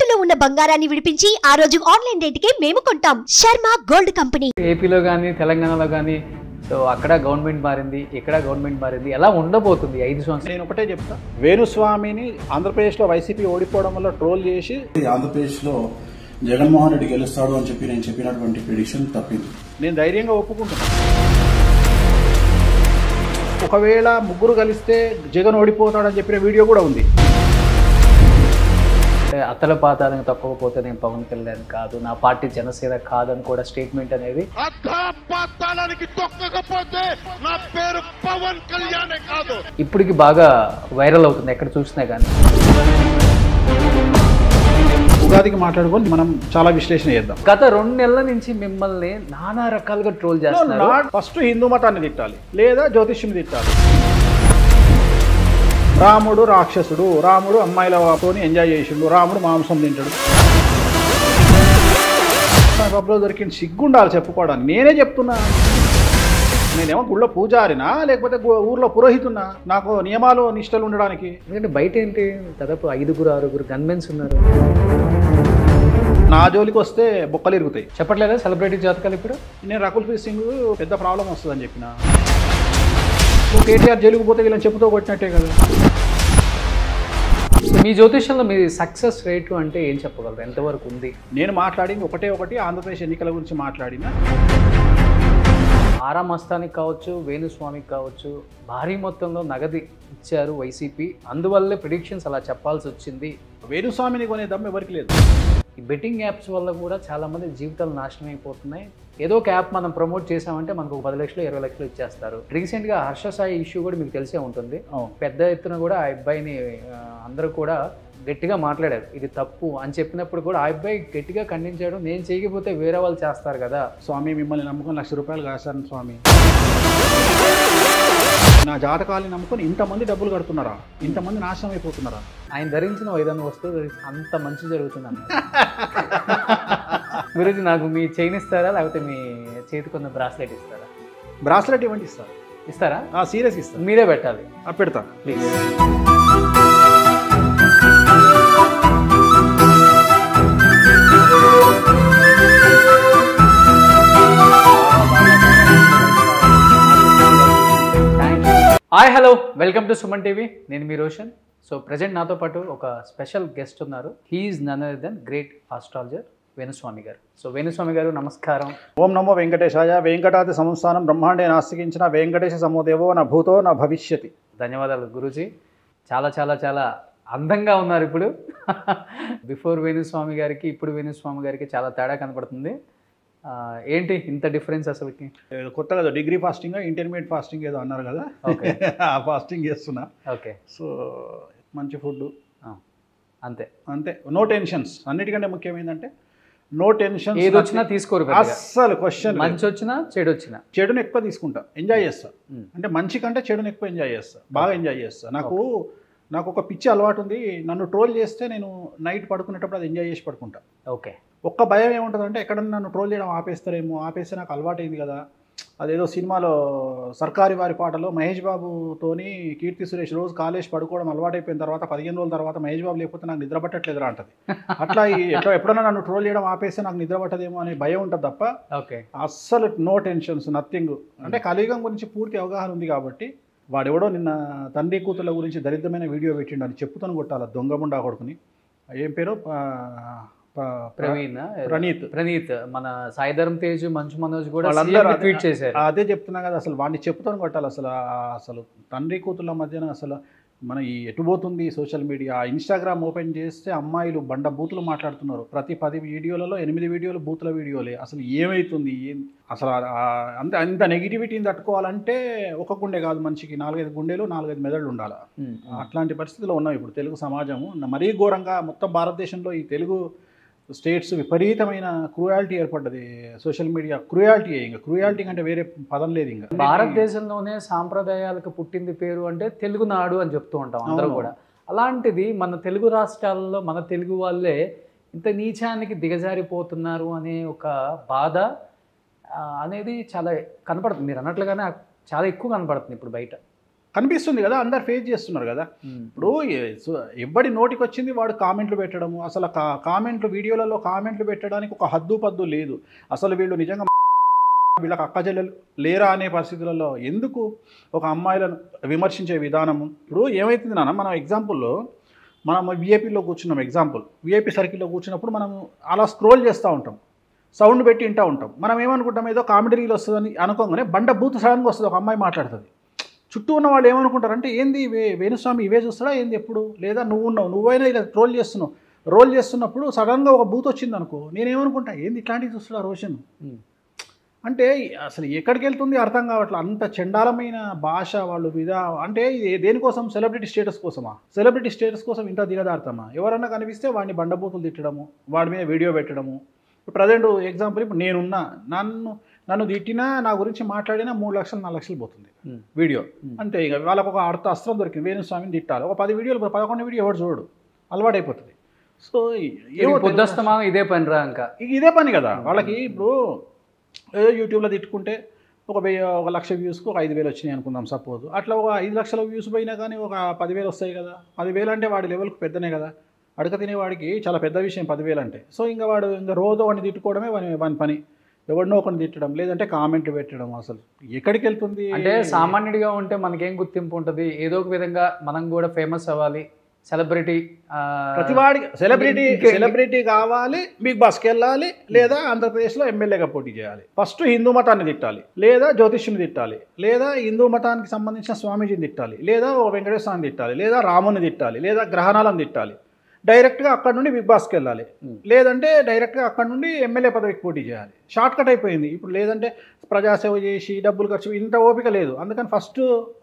తాకట్టులో ఉన్న బంగారాన్ని విడిపించి ఆ రోజు ఆన్లైన్ రేటుకే మేము కొంటాం. Sharma gold company. ఏపీలో కానీ తెలంగాణలో కానీ సో అక్కడ గవర్నమెంట్ మారింది, ఇక్కడ గవర్నమెంట్ మారింది, ఎలా ఉండబోతుంది 5 సంవత్సరాలు? నేను ఒకటే చెప్తా, వేణుస్వామిని ఆంధ్రప్రదేశ్లో వైసీపీ ఓడిపోవడం వల్ల ట్రోల్ చేసి ఆంధ్రప్రదేశ్లో జగన్మోహన్ రెడ్డి గెలుస్తాడు అని చెప్పి నేను చెప్పినటువంటి ప్రిడిక్షన్ తప్పింది. నేను ధైర్యంగా ఒప్పుకుంటున్నాను. ఒకవేళ ముగ్గురు కలిస్తే జగన్ ఓడిపోతాడని చెప్పిన వీడియో కూడా ఉంది. అతల పాతాలను తక్కువపోతే నేను పవన్ కళ్యాణ్ కాదు, నా పార్టీ జనసేన కాదని కూడా స్టేట్మెంట్ అనేది ఇప్పటికి బాగా వైరల్ అవుతుంది ఎక్కడ చూసినా కానీ. ఉగాదికి మాట్లాడుకొని మనం చాలా విశ్లేషణ చేద్దాం. గత 2 నెలల నుంచి మిమ్మల్ని నానా రకాలుగా ట్రోల్ చేస్తున్నారు. ఫస్ట్ హిందూ మతాన్ని తిట్టాలి లేదా జ్యోతిష్యం తిట్టాలి. రాముడు రాక్షసుడు, రాముడు అమ్మాయిలతో ఎంజాయ్ చేసిండు, రాముడు మాంసం తింటాడు. పబ్లో దొరికిన సిగ్గుండాలి చెప్పుకోవడానికి. నేనే చెప్తున్నా, నేనేమో గుళ్ళో పూజారినా లేకపోతే ఊర్లో పురోహితున్నా? నాకు నియమాలు నిష్టలు ఉండడానికి. ఎందుకంటే బయట ఏంటి దాదాపు 5-6 గన్మెన్స్ ఉన్నారు. నా జోలికి వస్తే బొక్కలు ఇరుగుతాయి. చెప్పట్లేదా సెలబ్రిటీ జాతకాలు? ఇప్పుడు నేను రకుల్ ప్రీత్ సింగ్ పెద్ద ప్రాబ్లం వస్తుందని చెప్పిన. కేటీఆర్ జైలుకు పోతే వీళ్ళని చెప్పుతో కొట్టినట్టే కదా. మీ జ్యోతిష్యంలో మీ సక్సెస్ రేటు అంటే ఏం చెప్పగలరు? ఎంతవరకు ఉంది? నేను మాట్లాడింది ఒకటి ఆంధ్రప్రదేశ్ ఎన్నికల గురించి మాట్లాడిన. ఆరా మస్తానికి కావచ్చు, వేణుస్వామికి కావచ్చు, భారీ మొత్తంలో నగదు ఇచ్చారు వైసీపీ. అందువల్లే ప్రిడిక్షన్స్ అలా చెప్పాల్సి వచ్చింది. వేణుస్వామిని కొనే దమ్ము ఎవరికి లేదు. ఈ బెట్టింగ్ యాప్స్ వల్ల కూడా చాలామంది జీవితాలు నాశనం అయిపోతున్నాయి. ఏదో ఒక యాప్ మనం ప్రమోట్ చేసామంటే మనకు 10 లక్షలు 20 లక్షలు ఇచ్చేస్తారు. రీసెంట్గా హర్ష సాయి ఇష్యూ కూడా మీకు తెలిసే ఉంటుంది. పెద్ద ఎత్తున కూడా ఆ అబ్బాయిని అందరూ కూడా గట్టిగా మాట్లాడారు, ఇది తప్పు అని చెప్పినప్పుడు కూడా ఆ అబ్బాయి గట్టిగా ఖండించాడు. నేను చేయకపోతే వేరే వాళ్ళు చేస్తారు కదా. స్వామి మిమ్మల్ని నమ్ముకొని ₹1,00,000 కాశాను స్వామి. నా జాతకాలని నమ్ముకొని ఇంతమంది డబ్బులు కడుతున్నారా? ఇంతమంది నాశనం అయిపోతున్నారా? ఆయన ధరించిన ఏదైనా వస్తువు అంత మంచి జరుగుతుంది అన్నారు. గురించి నాకు మీ చైన్ ఇస్తారా లేకపోతే మీ చేతికున్న బ్రాస్లెట్ ఇస్తారా? బ్రాస్లెట్ ఇవ్వండి. ఇస్తారా? సీరియస్ ఇస్తాను. మీరే పెట్టాలి. పెడతా please. Hi hello, welcome to Suman TV. నేను మీ రోషన్. సో ప్రజెంట్ నాతో పాటు ఒక స్పెషల్ గెస్ట్ ఉన్నారు. He's none other than great astrologer Venuswamy గారు. సో వేణుస్వామి గారు నమస్కారం. ఓం నమో వెంకటేశాయ. వెంకటాది సంస్థానం బ్రహ్మాండే నాస్తికించిన వెంకటేశ సమోదేవో నా భూతో నా భవిష్యతి. ధన్యవాదాలు గురూజీ. చాలా చాలా చాలా అందంగా ఉన్నారు ఇప్పుడు. బిఫోర్ వేణుస్వామి గారికి ఇప్పుడు వేణుస్వామి గారికి చాలా తేడా కనపడుతుంది. ఏంటి ఇంత డిఫరెన్స్ అసలుకి? కొత్తగా డిగ్రీ ఫాస్టింగ్ ఇంటర్మీడియట్ ఫాస్టింగ్ ఏదో అన్నారు కదా, ఆ ఫాస్టింగ్ చేస్తున్నా. ఓకే. సో మంచి ఫుడ్ అంతే అంతే, నో టెన్షన్స్. అన్నిటికంటే ముఖ్యం ఏంటంటే నో టెన్షన్. ఏది వచ్చినా తీసుకోరు అస్సలు. క్వశ్చన్ మంచి వచ్చినా చెడు వచ్చినా చెడుని ఎక్కువ తీసుకుంటా, ఎంజాయ్ చేస్తా. అంటే మంచి కంటే చెడుని ఎక్కువ ఎంజాయ్ చేస్తా, బాగా ఎంజాయ్ చేస్తా. నాకు ఒక పిచ్చి అలవాటు ఉంది. నన్ను ట్రోల్ చేస్తే నేను నైట్ పడుకునేటప్పుడు అది ఎంజాయ్ చేసి పడుకుంటా. ఓకే. ఒక్క భయం ఏముంటుందంటే ఎక్కడన్నా నన్ను ట్రోల్ చేయడం ఆపేస్తే నాకు అలవాటు అయింది కదా. అదేదో సినిమాలో సర్కారీ వారి పాటలో మహేష్ బాబుతోని కీర్తి సురేష్ రోజు కాలేజ్ పడుకోవడం అలవాటైపోయిన తర్వాత 15 రోజుల తర్వాత మహేష్ బాబు లేకపోతే నాకు నిద్ర పట్టట్లేదురా అంటది. అట్లా ఎప్పుడన్నా నన్ను ట్రోల్ చేయడం ఆపేస్తే నాకు నిద్ర పట్టదేమో అనే భయం ఉంటుంది తప్ప అస్సలు నో టెన్షన్స్, నథింగ్. అంటే కలియుగం గురించి పూర్తి అవగాహన ఉంది కాబట్టి. వాడెవడో నిన్న తండ్రి కూతుళ్ళ గురించి దరిద్రమైన వీడియో పెట్టిండు అని చెప్పుతాను కొట్టాల దొంగముండా కొడుకుని. ఏం పేరు? ప్రణీత్. మన సాయిధరం తేజ్, మంచు మనోజ్ కూడా ట్వీట్ చేశారు. అదే చెప్తున్నా కదా, అసలు వాడిని చెప్పుతాను కొట్టాలి. అసలు తండ్రి కూతుళ్ళ మధ్యన అసలు మన ఈ ఎటుపోతుంది సోషల్ మీడియా. ఇన్స్టాగ్రామ్ ఓపెన్ చేస్తే అమ్మాయిలు బండ బూతులు మాట్లాడుతున్నారు. ప్రతి 10 వీడియోలలో 8 వీడియోలు బూతుల వీడియోలే. అసలు ఏమవుతుంది? అసలు అంత నెగిటివిటీని తట్టుకోవాలంటే ఒక గుండె కాదు, మనిషికి 4-5 గుండెలు 4-5 మెదళ్ళు ఉండాలి. అట్లాంటి పరిస్థితిలో ఉన్నాం ఇప్పుడు తెలుగు సమాజము. మరీ ఘోరంగా మొత్తం భారతదేశంలో ఈ తెలుగు స్టేట్స్ విపరీతమైన క్రూయాలిటీ ఏర్పడ్డది. Social media cruelty. ఇంకా క్రూయాలిటీ అంటే వేరే పదం లేదు. ఇంకా భారతదేశంలోనే సాంప్రదాయాలకు పుట్టింది పేరు అంటే తెలుగునాడు అని చెప్తూ ఉంటాం అందరూ కూడా. అలాంటిది మన తెలుగు రాష్ట్రాల్లో మన తెలుగు వాళ్ళే ఇంత నీచానికి దిగజారిపోతున్నారు అనే ఒక బాధ అనేది చాలా కనపడుతుంది. మీరు అన్నట్లుగానే చాలా ఎక్కువ కనపడుతుంది ఇప్పుడు బయట. కనిపిస్తుంది కదా, అందరు ఫేస్ చేస్తున్నారు కదా. ఇప్పుడు ఎవ్వడి నోటికి వచ్చింది వాడు కామెంట్లు పెట్టడము, అసలు కామెంట్లు వీడియోలలో కామెంట్లు పెట్టడానికి ఒక హద్దు పద్దు లేదు. అసలు వీళ్ళు నిజంగా వీళ్ళకి అక్క చెల్లెలు లేరా అనే పరిస్థితులలో ఎందుకు ఒక అమ్మాయిలను విమర్శించే విధానము. ఇప్పుడు ఏమవుతుంది నాన్న, మనం ఎగ్జాంపుల్లో మనం విఐపీలో కూర్చున్నాం, ఎగ్జాంపుల్ విఐపీ సర్కిల్లో కూర్చున్నప్పుడు మనం అలా స్క్రోల్ చేస్తూ ఉంటాం, సౌండ్ పెట్టి వింటూ ఉంటాం. మనం ఏమనుకుంటాం, ఏదో కామెడీ రీల్ వస్తుందని అనుకోగానే బండ బూత్ సడన్గా వస్తుంది, ఒక అమ్మాయి మాట్లాడుతుంది. చుట్టూ ఉన్న వాళ్ళు ఏమనుకుంటారంటే ఏంది వేణుస్వామి ఇవే చూస్తాడా ఏంది ఎప్పుడు, లేదా నువ్వైనా ఇలా రోల్ చేస్తున్నప్పుడు సడన్గా ఒక బూత్ వచ్చింది అనుకో, నేనేమనుకుంటా ఏంది ఇట్లాంటివి చూస్తాడా రోషన్ అంటే. అసలు ఎక్కడికి వెళ్తుంది అర్థం కావట్లేదు. అంత చండాలమైన భాష వాళ్ళు అంటే దేనికోసం, సెలబ్రిటీ స్టేటస్ కోసమా? సెలబ్రిటీ స్టేటస్ కోసం ఇంత దిగదారుతామా? ఎవరన్నా కనిపిస్తే వాడిని బండబూతులు తిట్టడము, వాడి మీద వీడియో పెట్టడము. ప్రజెంట్ ఎగ్జాంపుల్, ఇప్పుడు నేనున్నా, నన్ను తిట్టినా నా గురించి మాట్లాడినా 3 లక్షలు 4 లక్షలు పోతుంది వీడియో. అంతే, ఇక వాళ్ళకు ఒక అస్త్రం దొరికింది, వేణుస్వామిని తిట్టాలి. ఒక 10 వీడియోలు 11 వీడియో ఎవరు చూడు, అలవాటైపోతుంది. సో ఇదే పని రా, ఇంకా ఇదే పని కదా వాళ్ళకి. ఇప్పుడు ఏదో యూట్యూబ్లో తిట్టుకుంటే ఒక 1,00,000 వ్యూస్కి ఒక 5,000 వచ్చినాయి అనుకుందాం సపోజ్. అట్లా ఒక 5 లక్షల వ్యూస్ పోయినా కానీ ఒక 10,000 వస్తాయి కదా. 10,000 అంటే వాడి లెవెల్కి పెద్దనే కదా, అడక తినేవాడికి చాలా పెద్ద విషయం 10,000 అంటే. సో ఇంకా వాడు ఇంకా రోజు వాడిని తిట్టుకోవడమే వాని పని, ఎవరినో ఒకరిని తిట్టడం, లేదంటే కామెంట్లు పెట్టడం. అసలు ఎక్కడికి వెళ్తుంది అంటే సామాన్యుడిగా ఉంటే మనకేం గుర్తింపు ఉంటుంది, ఏదో ఒక విధంగా మనం కూడా ఫేమస్ అవ్వాలి, సెలబ్రిటీ, ప్రతివాడికి సెలబ్రిటీ కావాలి, బిగ్ బాస్కి వెళ్ళాలి, లేదా ఆంధ్రప్రదేశ్లో ఎమ్మెల్యేగా పోటీ చేయాలి. ఫస్ట్ హిందూ మతాన్ని తిట్టాలి, లేదా జ్యోతిష్యుని తిట్టాలి, లేదా హిందూ మతానికి సంబంధించిన స్వామీజీని తిట్టాలి, లేదా వెంకటేశ్వర స్వామిని తిట్టాలి, లేదా రాముని తిట్టాలి, లేదా గ్రహణాలను తిట్టాలి. డైరెక్ట్గా అక్కడ నుండి బిగ్ బాస్కి వెళ్ళాలి, లేదంటే డైరెక్ట్గా అక్కడ నుండి ఎమ్మెల్యే పదవికి పోటీ చేయాలి. షార్ట్ కట్ అయిపోయింది ఇప్పుడు. లేదంటే ప్రజాసేవ చేసి డబ్బులు ఖర్చు, ఇంత ఓపిక లేదు. అందుకని ఫస్ట్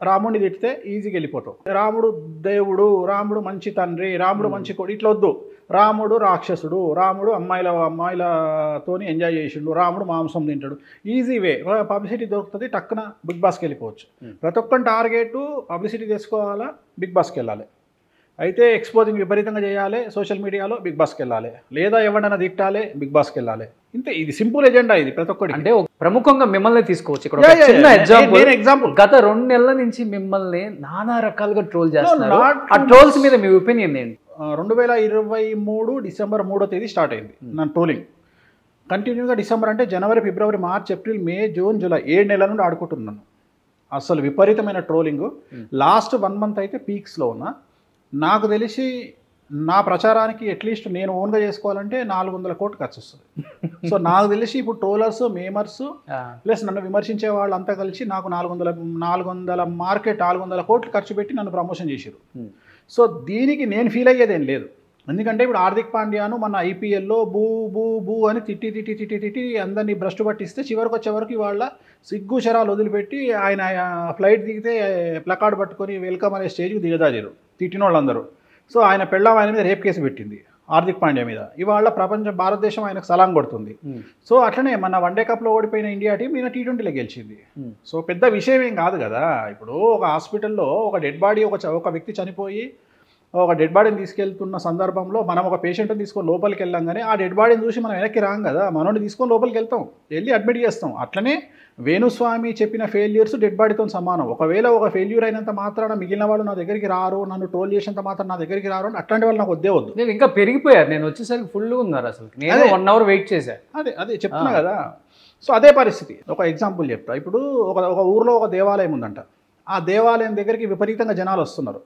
రాముడిని తిట్టితే ఈజీగా వెళ్ళిపోతాం. రాముడు దేవుడు, రాముడు మంచి తండ్రి, రాముడు మంచి కొడు, ఇట్లా వద్దు. రాముడు రాక్షసుడు, రాముడు అమ్మాయిలతోని ఎంజాయ్ చేసిండు, రాముడు మాంసం తింటాడు. ఈజీ వే, పబ్లిసిటీ దొరుకుతుంది, టక్కున బిగ్ బాస్కి వెళ్ళిపోవచ్చు. ప్రతి ఒక్కరి టార్గెట్ పబ్లిసిటీ తెచ్చుకోవాలా, బిగ్ బాస్కి వెళ్ళాలి. అయితే ఎక్స్పోజింగ్ విపరీతంగా చేయాలి, సోషల్ మీడియాలో బిగ్ బాస్కి వెళ్ళాలి, లేదా ఎవరైనా తిట్టాలి, బిగ్ బాస్కి వెళ్ళాలి. ఇంతే, ఇది సింపుల్ ఎజెండా ఇది ప్రతి ఒక్కటి. అంటే ప్రముఖంగా మిమ్మల్ని తీసుకోవచ్చు. ఇక్కడ చిన్న ఎగ్జాంపుల్, గత 2 నెలల నుంచి మిమ్మల్ని నానా రకాలుగా ట్రోల్ చేస్తున్నారు. ఆ ట్రోల్స్ మీద మీ ఒపీనియన్ ఏంటి? 2023 డిసెంబర్ 3వ తేదీ స్టార్ట్ అయింది నా ట్రోలింగ్. కంటిన్యూగా డిసెంబర్ అంటే జనవరి, ఫిబ్రవరి, మార్చ్, ఏప్రిల్, మే, జూన్, జూలై 7 నెలల నుండి ఆడుకుంటున్నాను. అసలు విపరీతమైన ట్రోలింగ్. లాస్ట్ 1 మంత్ అయితే పీక్స్లో ఉన్నా. నాకు తెలిసి నా ప్రచారానికి అట్లీస్ట్ నేను ఓన్గా చేసుకోవాలంటే 400 కోట్లు ఖర్చు వస్తుంది. సో నాకు తెలిసి ఇప్పుడు ట్రోలర్స్, మేమర్స్ ప్లస్ నన్ను విమర్శించే వాళ్ళంతా కలిసి నాకు 400 కోట్లు ఖర్చు పెట్టి నన్ను ప్రమోషన్ చేశారు. సో దీనికి నేను ఫీల్ అయ్యేదేం లేదు. ఎందుకంటే ఇప్పుడు హార్దిక్ పాండ్యాను మన ఐపీఎల్లో బూ బూ బూ అని తిట్టి అందరినీ భ్రష్టు పట్టిస్తే చివరికి వచ్చే వాళ్ళ సిగ్గు శరాలు వదిలిపెట్టి ఆయన ఫ్లైట్ దిగితే ప్లకార్డ్ పట్టుకొని వెల్కమ్ అనే స్టేజ్కి దిగజారు తిట్టిన వాళ్ళందరూ. సో ఆయన పెళ్ళాం ఆయన మీద రేప్ కేసు పెట్టింది హార్దిక్ పాండ్యా మీద. ఇవాళ భారతదేశం ఆయనకు సలాం కొడుతుంది. సో అట్లనే మన వన్డే కప్లో ఓడిపోయిన ఇండియా టీం ఈయన T20లో గెలిచింది. సో పెద్ద విషయం ఏం కాదు కదా. ఇప్పుడు ఒక హాస్పిటల్లో ఒక డెడ్ బాడీ, ఒక వ్యక్తి చనిపోయి ఒక డెడ్ బాడీని తీసుకెళ్తున్న సందర్భంలో మనం ఒక పేషెంట్ని తీసుకొని లోపలికి వెళ్ళంగానే ఆ డెడ్ బాడీని చూసి మనం వెనక్కి రాం కదా, మనోని తీసుకొని లోపలికి వెళ్తాం, వెళ్ళి అడ్మిట్ చేస్తాం. అట్లనే వేణుస్వామి చెప్పిన ఫెయిల్యూర్స్ డెడ్ బాడీతో సమానం. ఒకవేళ ఒక ఫెయిల్యూర్ అయినంత మాత్రాన మిగిలిన వాళ్ళు నా దగ్గరికి రారు, నన్ను ట్రోల్ చేసినంత మాత్రం నా దగ్గరికి రారు అని అట్లాంటి వాళ్ళు నాకు వద్దే వద్దు. నేను ఇంకా పెరిగిపోయారు, నేను వచ్చేసరికి ఫుల్గా ఉన్నారు. అసలు నేను 1 అవర్ వెయిట్ చేశాను. అదే చెప్తున్నా కదా. సో అదే పరిస్థితి. ఒక ఎగ్జాంపుల్ చెప్తా. ఇప్పుడు ఒక ఊరిలో ఒక దేవాలయం ఉందంట. ఆ దేవాలయం దగ్గరికి విపరీతంగా జనాలు వస్తున్నారు.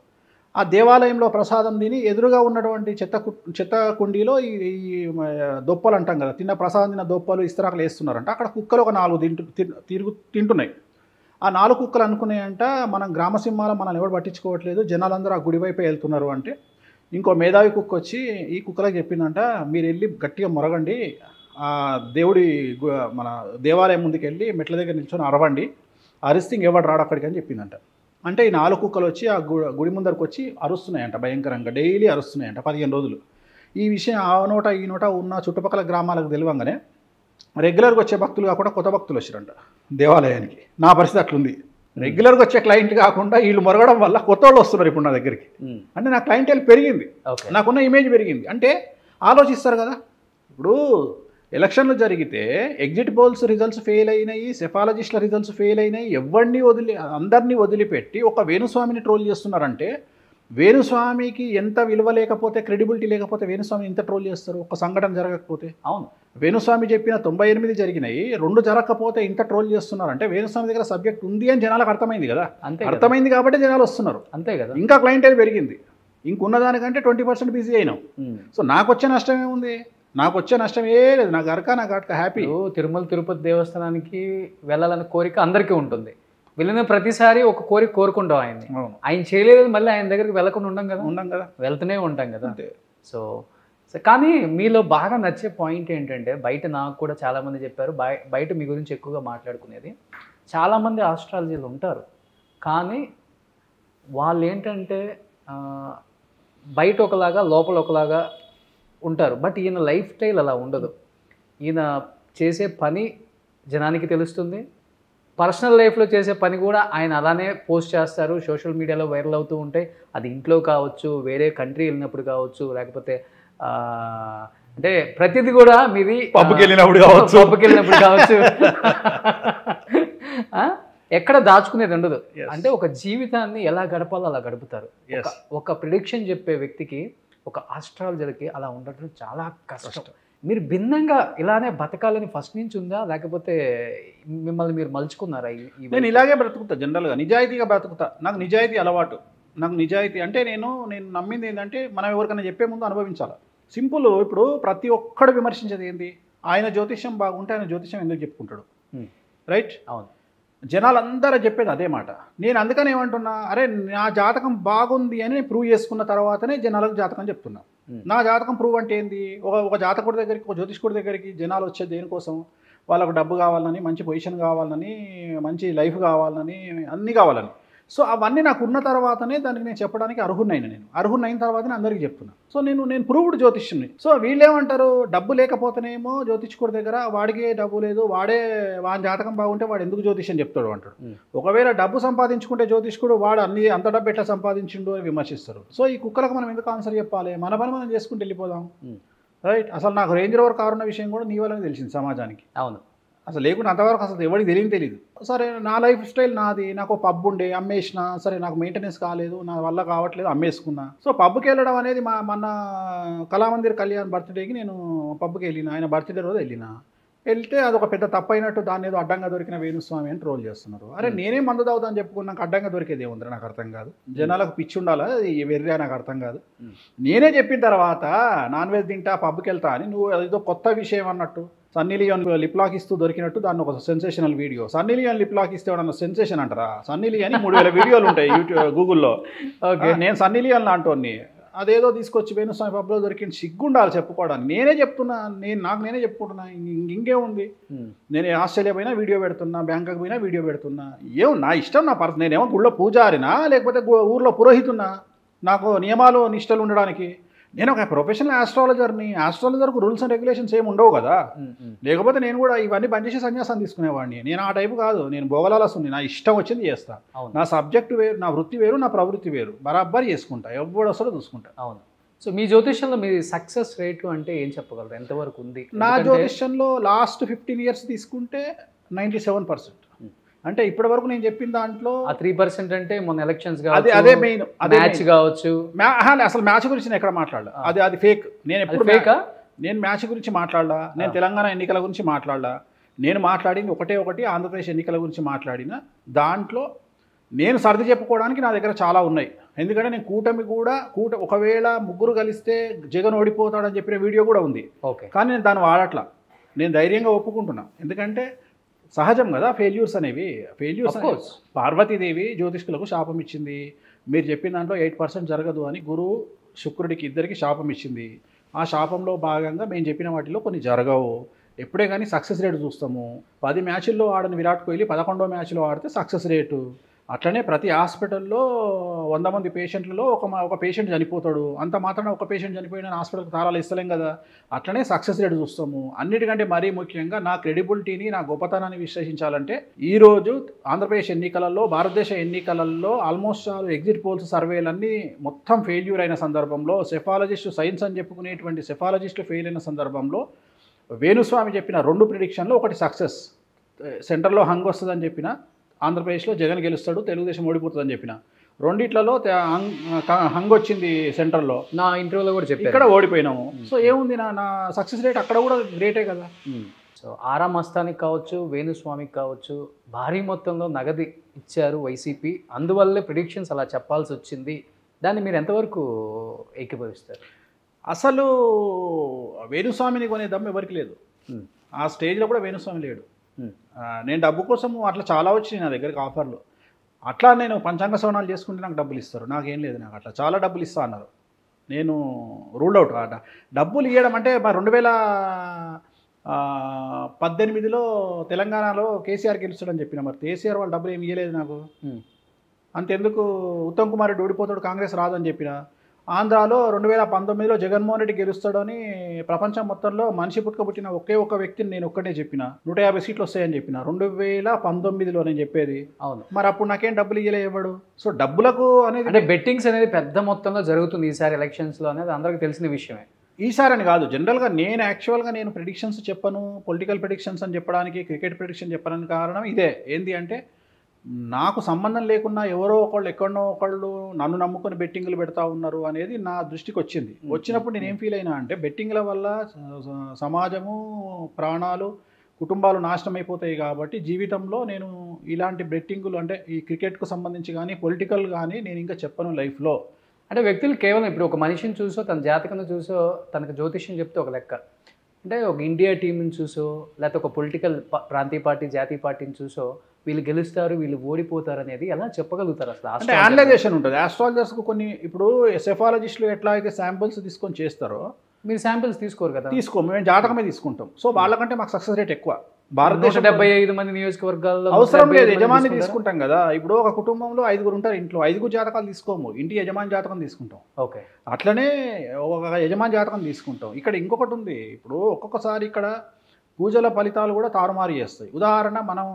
ఆ దేవాలయంలో ప్రసాదం తిని ఎదురుగా ఉన్నటువంటి చెత్త కుండీలో ఈ దొప్పలు అంటాం కదా, ప్రసాదం తిన్న దొప్పలు ఇస్తరాకులు వేస్తున్నారంట. అక్కడ కుక్కలు ఒక 4 తింటున్నాయి. ఆ 4 కుక్కలు అనుకున్నాయంట మనం గ్రామసింహాలం మనల్ని ఎవరు పట్టించుకోవట్లేదు, జనాలందరూ ఆ గుడి వైపే వెళ్తున్నారు అంటే ఇంకో మేధావి కుక్క వచ్చి ఈ కుక్కలకు చెప్పిందంట, మీరు వెళ్ళి గట్టిగా మొరగండి, ఆ దేవుడి మన దేవాలయం ముందుకు వెళ్ళి మెట్ల దగ్గర నిల్చొని అరవండి, అరిస్తే ఎవడు రాడు అక్కడికి అని చెప్పిందంట. అంటే ఈ 4 కుక్కలు వచ్చి ఆ గుడి ముందరకు వచ్చి అరుస్తున్నాయంట, భయంకరంగా డైలీ అరుస్తున్నాయంట 15 రోజులు. ఈ విషయం ఆ నోట ఈ నోట ఉన్న చుట్టుపక్కల గ్రామాలకు తెలియంగానే రెగ్యులర్గా వచ్చే భక్తులు కాకుండా కొత్త భక్తులు వచ్చారంట దేవాలయానికి. నా పరిస్థితి అట్లుంది. రెగ్యులర్గా వచ్చే క్లయింట్ కాకుండా వీళ్ళు మొరగడం వల్ల కొత్త వాళ్ళు వస్తున్నారు ఇప్పుడు నా దగ్గరికి. అంటే నా క్లయింటేల్ పెరిగింది, నాకున్న ఇమేజ్ పెరిగింది. అంటే ఆలోచిస్తారు కదా. ఇప్పుడు ఎలక్షన్లు జరిగితే ఎగ్జిట్ పోల్స్ రిజల్ట్స్ ఫెయిల్ అయినాయి, సెఫాలజిస్టుల రిజల్ట్స్ ఫెయిల్ అయినాయి, అందరినీ వదిలిపెట్టి ఒక వేణుస్వామిని ట్రోల్ చేస్తున్నారంటే వేణుస్వామికి ఎంత విలువ లేకపోతే, క్రెడిబిలిటీ లేకపోతే వేణుస్వామిని ఎంత ట్రోల్ చేస్తారు ఒక సంఘటన జరగకపోతే? అవును, వేణుస్వామి చెప్పిన 98 జరిగినాయి, 2 జరగకపోతే ఇంత ట్రోల్ చేస్తున్నారంటే వేణుస్వామి దగ్గర సబ్జెక్ట్ ఉంది అని జనాలకు అర్థమైంది కదా. అర్థమైంది కాబట్టి జనాలు వస్తున్నారు. అంతే కదా. ఇంకా క్లయింటేజ్ పెరిగింది, ఇంకున్న దానికంటే 20% బిజీ అయినాం. సో నాకు వచ్చే నష్టం ఏముంది? నాకు వచ్చే నష్టం ఏ లేదు. నాకు గరక హ్యాపీ. తిరుమల తిరుపతి దేవస్థానానికి వెళ్ళాలనే కోరిక అందరికీ ఉంటుంది. వెళ్ళిన ప్రతిసారి ఒక కోరిక కోరుకుంటాం ఆయన్ని. ఆయన చేయలేదు మళ్ళీ ఆయన దగ్గరికి వెళ్ళకుండా ఉండం కదా, వెళ్తూనే ఉంటాం కదా. సో కానీ మీలో బాగా నచ్చే పాయింట్ ఏంటంటే, బయట నాకు కూడా చాలామంది చెప్పారు, బయట మీ గురించి ఎక్కువగా మాట్లాడుకునేది, చాలామంది ఆస్ట్రాలజీలు ఉంటారు కానీ వాళ్ళు ఏంటంటే బయట ఒకలాగా లోపల ఒకలాగా ఉంటారు. బట్ ఈయన లైఫ్ స్టైల్ అలా ఉండదు. ఈయన చేసే పని జనానికి తెలుస్తుంది, పర్సనల్ లైఫ్లో చేసే పని కూడా ఆయన అలానే పోస్ట్ చేస్తారు, సోషల్ మీడియాలో వైరల్ అవుతూ ఉంటాయి. అది ఇంట్లో కావచ్చు, వేరే కంట్రీ వెళ్ళినప్పుడు కావచ్చు, లేకపోతే అంటే ప్రతిదీ కూడా మీది పబ్కి వెళ్ళినప్పుడు కావచ్చు ఎక్కడ దాచుకునేది ఉండదు. అంటే ఒక జీవితాన్ని ఎలా గడపాలో అలా గడుపుతారు. ఒక ప్రిడిక్షన్ చెప్పే వ్యక్తికి, ఒక ఆస్ట్రాలజర్కి అలా ఉండటం చాలా కష్టం. మీరు భిన్నంగా ఇలానే బతకాలని ఫస్ట్ నుంచి ఉందా, లేకపోతే మిమ్మల్ని మీరు మలుచుకున్నారా? నేను ఇలాగే బ్రతుకుతా, జనరల్గా నిజాయితీగా బ్రతుకుతా. నాకు నిజాయితీ అలవాటు. నాకు నిజాయితీ అంటే నేను నమ్మింది ఏంటంటే, మనం ఎవరికైనా చెప్పే ముందు అనుభవించాలి. సింపుల్. ఇప్పుడు ప్రతి ఒక్కడు విమర్శించేది ఏంటి? ఆయన జ్యోతిష్యం బాగుంటే ఆయన జ్యోతిష్యం ఎందుకు చెప్పుకుంటాడు, రైట్? అవును. జనాలందరూ చెప్పేది అదే మాట. నేను అందుకని ఏమంటున్నా, అరే నా జాతకం బాగుంది అని ప్రూవ్ చేసుకున్న తర్వాతనే జనాలకు జాతకం చెప్తున్నా. నా జాతకం ప్రూవ్ అంటే ఏంది? ఒక జాతకుడి దగ్గరికి, ఒక జ్యోతిష్కుడి దగ్గరికి జనాలు వచ్చేది దేనికోసం? వాళ్ళకు డబ్బు కావాలని, మంచి పొజిషన్ కావాలని, మంచి లైఫ్ కావాలని, అన్నీ కావాలని. సో అవన్నీ నాకు ఉన్న తర్వాతనే దానికి నేను చెప్పడానికి అర్హున్నైన. నేను అర్హున్నైన తర్వాతనే అందరికీ చెప్తున్నా. సో నేను ప్రూవ్డ్ జ్యోతిష్యుని. సో వీళ్ళేమంటారు, డబ్బు లేకపోతేనేమో జ్యోతిష్కుడి దగ్గర వాడికి డబ్బు లేదు, వాడి జాతకం బాగుంటే వాడు ఎందుకు జ్యోతిష్యం చెప్తాడు అంటాడు. ఒకవేళ డబ్బు సంపాదించుకుంటే జ్యోతిష్కుడు వాడు అంత డబ్బు ఎట్లా సంపాదించిండు అని విమర్శిస్తారు. సో ఈ కుక్కలకు మనం ఎందుకు ఆన్సర్ చెప్పాలి? మన పని మనం చేసుకుంటూ వెళ్ళిపోదాం, రైట్? అసలు నాకు రేంజ్ రోవర్ కారు ఉన్న విషయం కూడా నీ వల్లనే తెలిసింది సమాజానికి. అవును. అసలు లేకుండా అంతవరకు అసలు ఎవరికి తెలియదు. సరే నా లైఫ్ స్టైల్ నాది, నాకు పబ్ ఉండే అమ్మేసిన, సరే నాకు మెయింటెనెన్స్ కాలేదు, నా వల్ల కావట్లేదు, అమ్మేసుకున్నా. సో పబ్కి వెళ్ళడం అనేది మన కళామందిర్ కళ్యాణ్ బర్త్డేకి నేను పబ్కి వెళ్ళిన, ఆయన బర్త్డే రోజు వెళ్తే అదొక పెద్ద తప్పు అయినట్టు దాన్ని ఏదో అడ్డంగా దొరికిన వేణుస్వామి అని ట్రోల్ చేస్తున్నారు. అరే నేనే మందు తాగుతాను చెప్పుకున్నాక అడ్డంగా దొరికేది ఏముందిరా? నాకు అర్థం కాదు. జనాలకు పిచ్చి ఉండాలా, వెర్రా? నాకు అర్థం కాదు. నేనే చెప్పిన తర్వాత నాన్ వెజ్ తింటా, పబ్కి వెళ్తా అని నువ్వు ఏదో కొత్త విషయం అన్నట్టు, సన్నీ లియోన్ లిప్ లాక్ ఇస్తూ దొరికినట్టు దాన్ని ఒక sensational video. Sunny Leone lip lock ఇస్తే ఏమన్నా సెన్సేషన్ అంటారా? సన్నీ లియోన్ 3000 వీడియోలు ఉంటాయి గూగుల్లో. నేను సన్నీ లియోన్ లాంటి అదేదో తీసుకొచ్చి వేణుస్వామి పబ్లో దొరికిన సిగ్గుండాలి చెప్పుకోవడానికి. నేనే చెప్తున్నా, నేనే చెప్పుకుంటున్నా. ఇంకేముంది? నేను ఆస్ట్రేలియా పోయినా వీడియో పెడుతున్నా, బ్యాంకాక్ పోయినా వీడియో పెడుతున్నా. నా ఇష్టం, నా పర్సన్. నేనేమో గుళ్ళో పూజారినా లేకపోతే ఊర్లో పురోహితున్నా? నాకు నియమాలు నిష్టలు ఉండడానికి. నేను ఒక ప్రొఫెషనల్ ఆస్ట్రాలజర్ని. ఆస్ట్రాలజర్కు రూల్స్ అండ్ రెగ్యులేషన్స్ ఏమి ఉండవు కదా. లేకపోతే నేను కూడా ఇవన్నీ బంద్ చేసి సన్యాసం తీసుకునేవాడిని. నేను ఆ టైపు కాదు. నేను భోగలాలస్తుంది, నా ఇష్టం వచ్చింది చేస్తా. నా సబ్జెక్ట్ వేరు, నా వృత్తి వేరు, నా ప్రవృత్తి వేరు. బరాబర్ చేసుకుంటా, ఎవడు వస్తాడో చూసుకుంటా. అవును. సో మీ జ్యోతిష్యంలో మీ సక్సెస్ రేటు అంటే ఏం చెప్పగలరు? ఎంతవరకు ఉంది? నా జ్యోతిష్యంలో లాస్ట్ 15 years తీసుకుంటే 97%. అంటే ఇప్పటి వరకు నేను చెప్పిన దాంట్లో 3% అంటే మొన్న ఎలక్షన్స్ అదే మెయిన్. మ్యాచ్ కావచ్చు. అసలు మ్యాచ్ గురించి నేను ఎక్కడ మాట్లాడలా. అది ఫేక్. నేను ఎప్పుడు నేను మ్యాచ్ గురించి మాట్లాడలా. నేను తెలంగాణ ఎన్నికల గురించి మాట్లాడలా. నేను మాట్లాడింది ఒకటి ఆంధ్రప్రదేశ్ ఎన్నికల గురించి మాట్లాడిన దాంట్లో నేను సర్ది చెప్పుకోవడానికి నా దగ్గర చాలా ఉన్నాయి. ఎందుకంటే నేను కూటమి కూడా ఒకవేళ ముగ్గురు కలిస్తే జగన్ ఓడిపోతాడని చెప్పిన వీడియో కూడా ఉంది. కానీ నేను దాన్ని వాడట్లా. నేను ధైర్యంగా ఒప్పుకుంటున్నా. ఎందుకంటే సహజం కదా ఫెయిల్యూర్స్ అనేవి. ఫెయిల్యూర్స్ పార్వతీదేవి జ్యోతిష్కులకు శాపం ఇచ్చింది. మీరు చెప్పిన దాంట్లో 8% జరగదు అని గురువు శుక్రుడికి ఇద్దరికి శాపం ఇచ్చింది. ఆ శాపంలో భాగంగా మేము చెప్పిన వాటిలో కొన్ని జరగవు. ఎప్పుడే కానీ సక్సెస్ రేటు చూస్తాము. 10 మ్యాచ్ల్లో ఆడని విరాట్ కోహ్లీ 11వ మ్యాచ్లో ఆడితే సక్సెస్ రేటు. అట్లనే ప్రతి హాస్పిటల్లో 100 మంది పేషెంట్లలో ఒక పేషెంట్ చనిపోతాడు. అంత మాత్రాన ఒక పేషెంట్ చనిపోయిన హాస్పిటల్కి తాళాలు ఇస్తలేం కదా. అట్లనే సక్సెస్ రేట్ చూస్తాము. అన్నిటికంటే మరీ ముఖ్యంగా నా క్రెడిబిలిటీని, నా గొప్పతనాన్ని విశ్లేషించాలంటే ఈరోజు ఆంధ్రప్రదేశ్ ఎన్నికలలో, భారతదేశ ఎన్నికలలో ఆల్మోస్ట్ ఎగ్జిట్ పోల్స్ సర్వేలన్నీ మొత్తం ఫెయిల్యూర్ అయిన సందర్భంలో, సెఫాలజిస్టు సైన్స్ అని చెప్పుకునేటువంటి సెఫాలజిస్టు ఫెయిల్ అయిన సందర్భంలో వేణుస్వామి చెప్పిన 2 ప్రిడిక్షన్లో ఒకటి సక్సెస్, సెంటర్లో హంగ్ వస్తుందని చెప్పిన, ఆంధ్రప్రదేశ్లో జగన్ గెలుస్తాడు, తెలుగుదేశం ఓడిపోతుందని చెప్పిన. రెండిట్లలో హంగ్ వచ్చింది సెంటర్లో, నా ఇంటర్వ్యూలో కూడా చెప్పాను, ఇక్కడ ఓడిపోయినాము. సో ఏముంది, నా సక్సెస్ రేట్ అక్కడ కూడా గ్రేటే కదా. సో ఆరా మస్తానికి కావచ్చు, వేణుస్వామికి కావచ్చు, భారీ మొత్తంలో నగదు ఇచ్చారు వైసీపీ, అందువల్లే ప్రిడిక్షన్స్ అలా చెప్పాల్సి వచ్చింది. దాన్ని మీరు ఎంతవరకు ఏకీభవిస్తారు? అసలు వేణుస్వామిని కొనే దమ్ము ఎవరికి లేదు. ఆ స్టేజ్లో కూడా వేణుస్వామి లేడు. నేను డబ్బు కోసం అట్లా చాలా వచ్చినాయి నా దగ్గరికి ఆఫర్లు. అట్లా నేను పంచాంగ శ్రవణాలు చేసుకుంటే నాకు డబ్బులు ఇస్తారు, నాకేం లేదు, నాకు అట్లా చాలా డబ్బులు ఇస్తా అన్నారు. నేను రూల్ అవుట్ కాట. డబ్బులు ఇవ్వడం అంటే 2018లో తెలంగాణలో కేసీఆర్ గెలుస్తాడని చెప్పిన, మరి కేసీఆర్ వాళ్ళు డబ్బులు ఏమి ఇవ్వలేదు నాకు. అంతెందుకు ఉత్తమ్ కుమార్ రెడ్డి ఓడిపోతాడు, కాంగ్రెస్ రాదని చెప్పిన. ఆంధ్రాలో 2019లో జగన్మోహన్ రెడ్డి గెలుస్తాడని ప్రపంచం మొత్తంలో మనిషి పుట్టుకబుట్టిన ఒకే ఒక వ్యక్తిని నేను ఒక్కటే చెప్పిన, 150 సీట్లు వస్తాయని చెప్పిన 2019లో నేను చెప్పేది. అవును, మరి అప్పుడు నాకేం డబ్బులు ఇవ్వలే ఇవ్వడు. సో డబ్బులకు అనేది అంటే బెట్టింగ్స్ అనేది పెద్ద మొత్తంలో జరుగుతుంది ఈసారి ఎలక్షన్స్లో అనేది అందరికీ తెలిసిన విషయమే. ఈసారి అని కాదు, జనరల్గా నేను యాక్చువల్గా నేను ప్రిడిక్షన్స్ చెప్పను, పొలిటికల్ ప్రిడిక్షన్స్ అని చెప్పడానికి, క్రికెట్ ప్రిడిక్షన్ చెప్పడానికి కారణం ఇదే. ఏంది అంటే నాకు సంబంధం లేకున్నా ఎవరో ఒకళ్ళు ఎక్కడనో ఒకళ్ళు నన్ను నమ్ముకొని బెట్టింగ్లు పెడతా ఉన్నారు అనేది నా దృష్టికి వచ్చింది. వచ్చినప్పుడు నేను ఏం ఫీల్ అయినా అంటే బెట్టింగ్ల వల్ల సమాజము, ప్రాణాలు, కుటుంబాలు నాశనం అయిపోతాయి. కాబట్టి జీవితంలో నేను ఇలాంటి బెట్టింగులు అంటే ఈ క్రికెట్కు సంబంధించి కానీ పొలిటికల్ కానీ నేను ఇంకా చెప్పను లైఫ్లో. అంటే వ్యక్తులు కేవలం ఇప్పుడు ఒక మనిషిని చూసో, తన జాతకంలో చూసో, తనకు జ్యోతిష్యం చెప్తే ఒక లెక్క. అంటే ఒక ఇండియా టీంని చూసో, లేకపోతే ఒక పొలిటికల్ ప్రాంతీయ పార్టీ, జాతీయ పార్టీని చూసో వీళ్ళు గెలుస్తారు, వీళ్ళు ఓడిపోతారు అనేది ఎలా చెప్పగలుగుతారు అసలు? అంటే అనలైజేషన్ ఉంటుంది ఆస్ట్రాలజర్స్కు. కొన్ని ఇప్పుడు సెఫాలజిస్టులు ఎట్లా అయితే శాంపిల్స్ తీసుకొని చేస్తారో, మీరు శాంపిల్స్ తీసుకోరు కదా? తీసుకోము, మేము జాతకమే తీసుకుంటాం. సో వాళ్ళకంటే మాకు సక్సెస్ రేట్ ఎక్కువ. భారతదేశం 75 మంది నియోజకవర్గాల్లో అవసరం లేదు, యజమాని తీసుకుంటాం కదా. ఇప్పుడు ఒక కుటుంబంలో 5 ఉంటారు, ఇంట్లో 5 జాతకాలు తీసుకోము, ఇంటి యజమాని జాతకం తీసుకుంటాం. ఓకే, అట్లనే ఒక యజమాని జాతకం తీసుకుంటాం. ఇక్కడ ఇంకొకటి ఉంది, ఇప్పుడు ఒక్కొక్కసారి ఇక్కడ పూజల ఫలితాలు కూడా తారుమారు చేస్తాయి. ఉదాహరణ, మనం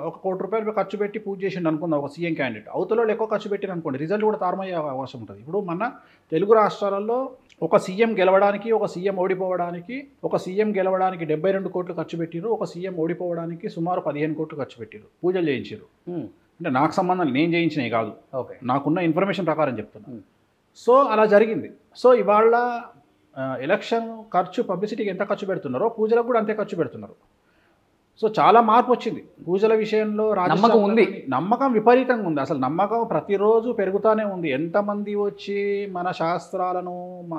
1 కోటి రూపాయలు ఖర్చు పెట్టి పూజ చేసిండు అనుకుందాం ఒక సీఎం క్యాండిడేట్, అవతలలో ఎక్కువ ఖర్చు పెట్టిన అనుకోండి, రిజల్ట్ కూడా తారుమయ్యే అవకాశం ఉంటుంది. ఇప్పుడు మన తెలుగు రాష్ట్రాలలో ఒక సీఎం గెలవడానికి, ఒక సీఎం ఓడిపోవడానికి, ఒక సీఎం గెలవడానికి 72 కోట్లు ఖర్చు పెట్టిరు, ఒక సీఎం ఓడిపోవడానికి సుమారు 15 కోట్లు ఖర్చు పెట్టిరు, పూజలు చేయించారు. అంటే నాకు సంబంధం, నేను చేయించినవి కాదు, ఓకే, నాకున్న ఇన్ఫర్మేషన్ ప్రకారం చెప్తున్నాను. సో అలా జరిగింది. సో ఇవాళ ఎలక్షన్ ఖర్చు, పబ్లిసిటీకి ఎంత ఖర్చు పెడుతున్నారో పూజలకు కూడా అంతే ఖర్చు పెడుతున్నారు. సో చాలా మార్పు వచ్చింది పూజల విషయంలో. నమ్మకం ఉంది, నమ్మకం విపరీతంగా ఉంది. అసలు నమ్మకం ప్రతిరోజు పెరుగుతూనే ఉంది. ఎంతమంది వచ్చి మన శాస్త్రాలను,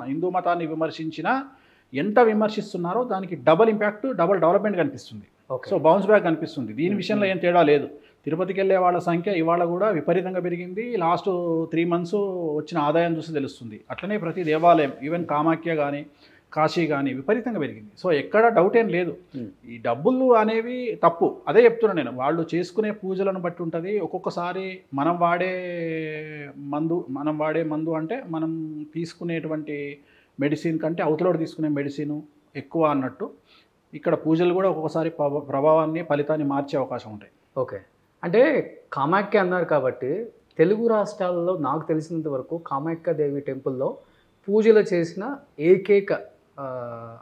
హిందూ మతాన్ని విమర్శించినా, ఎంత విమర్శిస్తున్నారో దానికి డబల్ ఇంపాక్ట్, డబల్ డెవలప్మెంట్ కనిపిస్తుంది. సో బౌన్స్ బ్యాక్ కనిపిస్తుంది. దీని విషయంలో ఏం తేడా లేదు. తిరుపతికి వెళ్ళే వాళ్ళ సంఖ్య ఇవాళ కూడా విపరీతంగా పెరిగింది. లాస్ట్ 3 months వచ్చిన ఆదాయం చూసి తెలుస్తుంది. అట్లనే ప్రతి దేవాలయం, ఈవెన్ కామాఖ్య కానీ, కాశీ కానీ విపరీతంగా పెరిగింది. సో ఎక్కడ డౌట్ ఏం లేదు. ఈ డబ్బులు అనేవి తప్పు, అదే చెప్తున్నా నేను. వాళ్ళు చేసుకునే పూజలను బట్టి ఉంటుంది. ఒక్కొక్కసారి మనం వాడే మందు అంటే మనం తీసుకునేటువంటి మెడిసిన్ కంటే అవతలోడు తీసుకునే మెడిసిన్ ఎక్కువ అన్నట్టు, ఇక్కడ పూజలు కూడా ఒక్కొక్కసారి ప్రభావాన్ని, ఫలితాన్ని మార్చే అవకాశం ఉంటాయి. ఓకే, అంటే కామాఖ్య అన్నారు కాబట్టి తెలుగు రాష్ట్రాల్లో నాకు తెలిసినంత వరకు కామాఖ్య దేవి టెంపుల్లో పూజలు చేసిన ఏకైక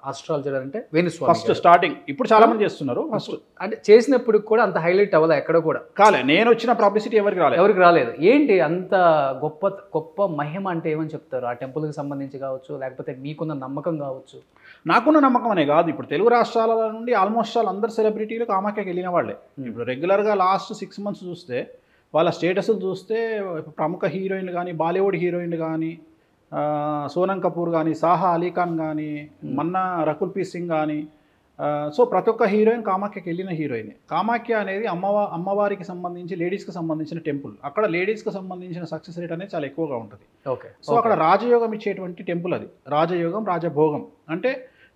ఆస్ట్రాలజర్ అంటే వేణుస్వామి. ఫస్ట్ స్టార్టింగ్, ఇప్పుడు చాలా మంది చేస్తున్నారు. ఫస్ట్ అంటే చేసినప్పుడు కూడా అంత హైలైట్ అవ్వలే, ఎక్కడ కూడా కాలే. నేను వచ్చిన పబ్లిసిటీ ఎవరికి రాలేదు. ఏంటి అంత గొప్ప మహిమ అంటే ఏమని చెప్తారు? ఆ టెంపుల్కి సంబంధించి కావచ్చు, లేకపోతే మీకున్న నమ్మకం కావచ్చు. నాకున్న నమ్మకం అనే కాదు, ఇప్పుడు తెలుగు రాష్ట్రాల నుండి ఆల్మోస్ట్ అందరు సెలబ్రిటీలు కామాఖ్యకి వెళ్ళిన వాళ్ళే. ఇప్పుడు రెగ్యులర్గా లాస్ట్ 6 months చూస్తే వాళ్ళ స్టేటస్లు చూస్తే ప్రముఖ హీరోయిన్లు కానీ, బాలీవుడ్ హీరోయిన్లు కానీ, సోనం కపూర్ కానీ, సాహా అలీ ఖాన్ కానీ, మన్నా రకుల్ ప్రీత్ సింగ్ కానీ, సో ప్రతి ఒక్క హీరోయిన్ కామాఖ్యకి వెళ్ళిన హీరోయిన్. కామాఖ్య అనేది అమ్మవారికి సంబంధించి, లేడీస్కి సంబంధించిన టెంపుల్. అక్కడ లేడీస్కి సంబంధించిన సక్సెస్ రేట్ అనేది చాలా ఎక్కువగా ఉంటుంది. ఓకే, సో అక్కడ రాజయోగం ఇచ్చేటువంటి టెంపుల్ అది. రాజయోగం, రాజభోగం అంటే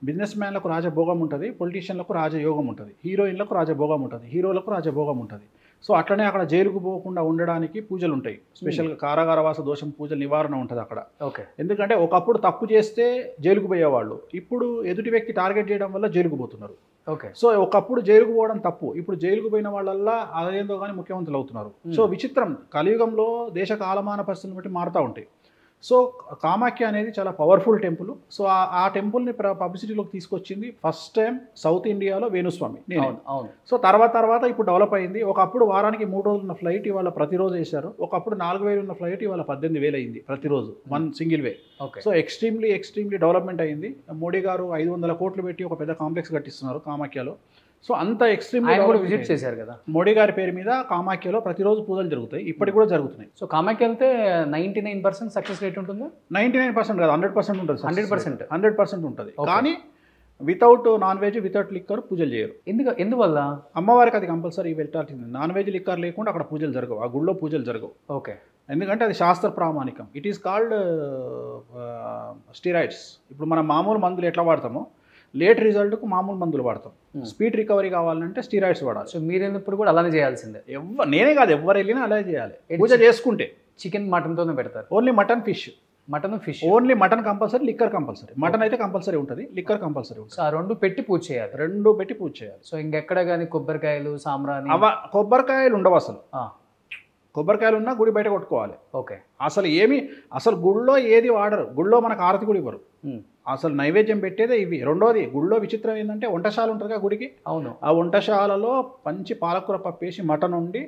బిజినెస్ మ్యాన్లకు రాజభోగం ఉంటుంది, పొలిటీషియన్లకు రాజయోగం ఉంటుంది, హీరోయిన్లకు రాజభోగం ఉంటుంది, హీరోలకు రాజభోగం ఉంటుంది. సో అట్లనే అక్కడ జైలుకు పోకుండా ఉండడానికి పూజలు ఉంటాయి. స్పెషల్గా కారాగారవాస దోషం పూజల నివారణ ఉంటుంది అక్కడ. ఓకే, ఎందుకంటే ఒకప్పుడు తప్పు చేస్తే జైలుకు పోయేవాళ్ళు, ఇప్పుడు ఎదుటి వ్యక్తి టార్గెట్ చేయడం వల్ల జైలుకు పోతున్నారు. ఓకే, సో ఒకప్పుడు జైలుకు పోవడం తప్పు, ఇప్పుడు జైలుకు పోయిన వాళ్ళల్లా అదేందో కానీ ముఖ్యమంత్రులు అవుతున్నారు. సో విచిత్రం, కలియుగంలో దేశ కాలమాన పరిస్థితులను బట్టి మారుతూ ఉంటాయి. సో కామాఖ్య అనేది చాలా పవర్ఫుల్ టెంపుల్. సో ఆ టెంపుల్ని పబ్లిసిటీలోకి తీసుకొచ్చింది ఫస్ట్ టైం సౌత్ ఇండియాలో వేణుస్వామి. అవును. సో తర్వాత ఇప్పుడు డెవలప్ అయింది. ఒకప్పుడు వారానికి 3 రోజులు ఉన్న ఫ్లైట్ ఇవాళ ప్రతిరోజు వేశారు. ఒకప్పుడు 4,000 ఉన్న ఫ్లైట్ ఇవాళ 18,000 అయింది ప్రతిరోజు, one single way. So extremely development అయింది. మోడీ గారు 500 కోట్లు పెట్టి ఒక పెద్ద కాంప్లెక్స్ కట్టిస్తున్నారు కామాఖ్యలో. సో అంత ఎక్స్ట్రీమ్లీ విజిట్ చేశారు కదా మోడీ గారి పేరు మీద కామాఖ్యలో ప్రతిరోజు పూజలు జరుగుతాయి, ఇప్పటికి కూడా జరుగుతున్నాయి. సో కామాఖ్య వెళ్తే 99% సక్సెస్ రేట్ ఉంటుందా? 99% కాదు, 100% ఉంటుంది. 100% ఉంటుంది. కానీ without non veg, without liquor పూజలు చేయరు. ఎందువల్ల? అమ్మవారికి అది కంపల్సరీ వెళ్ళాల్సింది. నాన్ వెజ్, లిక్కర్ లేకుండా అక్కడ పూజలు జరగవు, ఆ గుళ్ళో పూజలు జరగవు. ఓకే. ఎందుకంటే అది శాస్త్ర ప్రామాణికం. It is called steroids. ఇప్పుడు మనం మామూలు మందులు ఎట్లా వాడతామో లేట్ రిజల్ట్కు మామూలు మందులు వాడతాం. స్పీడ్ రికవరీ కావాలంటే స్టీరాయిడ్స్ వాడాలి. సో మీరు వెళ్ళినప్పుడు కూడా అలానే చేయాల్సిందే? నేనే కాదు, ఎవరు వెళ్ళినా అలాగే చేయాలి. పూజ చేసుకుంటే చికెన్ మటన్తోనే పెడతారు? Only mutton, fish. Only mutton compulsory, liquor compulsory. Mutton అయితే కంపల్సరీ ఉంటుంది, లిక్కర్ కంపల్సరీ ఉంటుంది. ఆ రెండు పెట్టి పూజ చేయాలి. సో ఇంకెక్కడ కానీ కొబ్బరికాయలు, సాంబ్రాణి, కొబ్బరికాయలు ఉండవు అసలు. కొబ్బరికాయలు ఉన్నా గుడి బయట కొట్టుకోవాలి. ఓకే. అసలు గుళ్ళో ఏది వాడరు. గుళ్ళో మనకు ఆరతి కూడా ఇవ్వరు. అసలు నైవేద్యం పెట్టేదే ఇవి. రెండోది, గుళ్ళో విచిత్రం ఏంటంటే వంటశాల ఉంటుందిగా గుడికి. అవును. ఆ వంటశాలలో పంచి పాలకూర పప్పేసి మటన్ వండి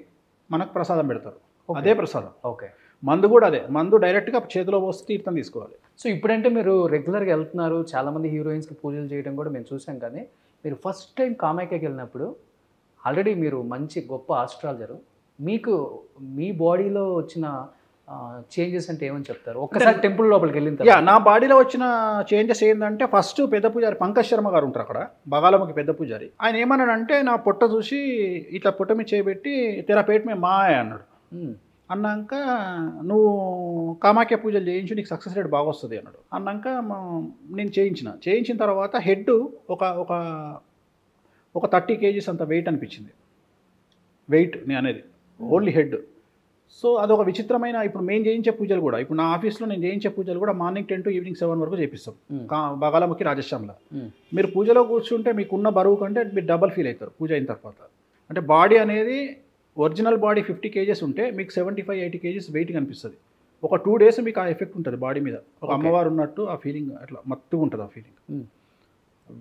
మనకు ప్రసాదం పెడతారు. అదే ప్రసాదం. ఓకే. మందు కూడా అదే. మందు డైరెక్ట్గా చేతిలో పోసి తీర్థం తీసుకోవాలి. సో ఇప్పుడంటే మీరు రెగ్యులర్గా వెళ్తున్నారు, చాలామంది హీరోయిన్స్కి పూజలు చేయడం కూడా మేము చూసాం. కానీ మీరు ఫస్ట్ టైం కామాఖ్యకి వెళ్ళినప్పుడు ఆల్రెడీ మీరు మంచి గొప్ప ఆస్ట్రాలజరు, మీకు మీ బాడీలో వచ్చిన చేంజెస్ అంటే ఏమని చెప్తారు? ఒక్కసారి టెంపుల్ లోపలికి వెళ్ళిన తర్వాత నా బాడీలో వచ్చిన చేంజెస్ ఏంటంటే, ఫస్ట్ పెద్ద పూజారి పంకజ్ శర్మ గారు ఉంటారు అక్కడ, బగాలమ్మకి పెద్ద పూజారి. ఆయన ఏమన్నాడంటే, నా పొట్ట చూసి ఇట్లా పొట్ట మీద చేయబెట్టి తెరపేట మీద మాయ అన్నాడు. అన్నాక నువ్వు కామాఖ్య పూజలు చేయించు, నీకు సక్సెస్ రేట్ బాగా వస్తుంది అన్నాడు. అన్నాక నేను చేయించిన తర్వాత హెడ్ ఒక 30 kgs అంత వెయిట్ అనిపించింది. వెయిట్ నేను అనేది ఓన్లీ హెడ్. సో అదొక విచిత్రమైన, ఇప్పుడు మేము చేయించే పూజలు కూడా, ఇప్పుడు నా ఆఫీస్లో నేను చేయించే పూజలు కూడా మార్నింగ్ 10 to ఈవినింగ్ 7 వరకు చేపిస్తాం బగాలమ్మకి, రాజశ్యామలో. మీరు పూజలో కూర్చుంటే మీకున్న బరువు కంటే మీరు డబల్ ఫీల్ అవుతారు పూజ అయిన తర్వాత. అంటే బాడీ అనేది ఒరిజినల్ బాడీ 50 kgs ఉంటే మీకు 75-80 kgs వెయిట్ కనిపిస్తుంది. ఒక 2 days మీకు ఆ ఎఫెక్ట్ ఉంటుంది బాడీ మీద. ఒక అమ్మవారు ఉన్నట్టు ఆ ఫీలింగ్ అట్లా మత్తుగా ఉంటుంది ఆ ఫీలింగ్.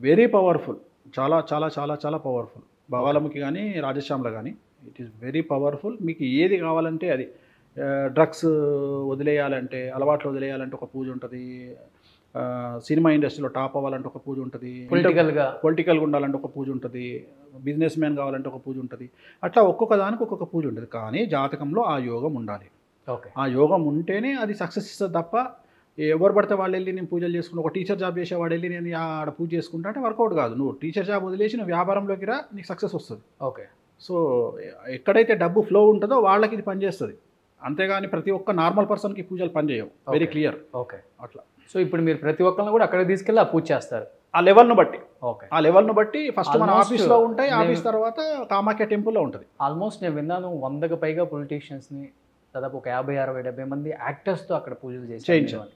వెరీ పవర్ఫుల్, చాలా చాలా చాలా చాలా పవర్ఫుల్. బగాలమ్మకి కానీ రాజశ్యామలో కానీ ఇట్ ఈస్ వెరీ పవర్ఫుల్. మీకు ఏది కావాలంటే అది. డ్రగ్స్ వదిలేయాలంటే, అలవాట్లు వదిలేయాలంటే ఒక పూజ ఉంటుంది. సినిమా ఇండస్ట్రీలో టాప్ అవ్వాలంటే ఒక పూజ ఉంటుంది. పొలిటికల్గా ఉండాలంటే ఒక పూజ ఉంటుంది. బిజినెస్ మ్యాన్ కావాలంటే ఒక పూజ ఉంటుంది. అట్లా ఒక్కొక్క దానికి ఒక్కొక్క పూజ ఉంటుంది. కానీ జాతకంలో ఆ యోగం ఉండాలి. ఆ యోగం ఉంటేనే అది సక్సెస్ ఇస్తుంది తప్ప ఎవరు పడితే వాళ్ళు వెళ్ళి నేను పూజలు చేసుకుంటా, ఒక టీచర్ జాబ్ చేసేవాడు వెళ్ళి నేను ఆడ పూజ చేసుకుంటా అంటే వర్కౌట్ కాదు. నువ్వు టీచర్ జాబ్ వదిలేసి నువ్వు వ్యాపారంలోకి రా, నీకు సక్సెస్ వస్తుంది. ఓకే. సో ఎక్కడైతే డబ్బు ఫ్లో ఉంటుందో వాళ్ళకి ఇది పనిచేస్తుంది. అంతేగాని ప్రతి ఒక్క నార్మల్ పర్సన్కి పూజలు పనిచేయవు. Very clear. ఓకే. అట్లా. సో ఇప్పుడు మీరు ప్రతి ఒక్కరిని కూడా అక్కడ తీసుకెళ్ళి ఆ పూజ చేస్తారు ఆ లెవెల్ను బట్టి. ఓకే. ఆ లెవెల్ను బట్టి ఫస్ట్ మన ఆఫీస్లో ఉంటాయి, ఆఫీస్ తర్వాత కామాఖ్య టెంపుల్లో ఉంటుంది. ఆల్మోస్ట్ నేను విన్నాను 100కు పైగా పొలిటీషియన్స్ని, దాదాపు ఒక 50, 60, 70 మంది యాక్టర్స్తో అక్కడ పూజలు చేయించాను.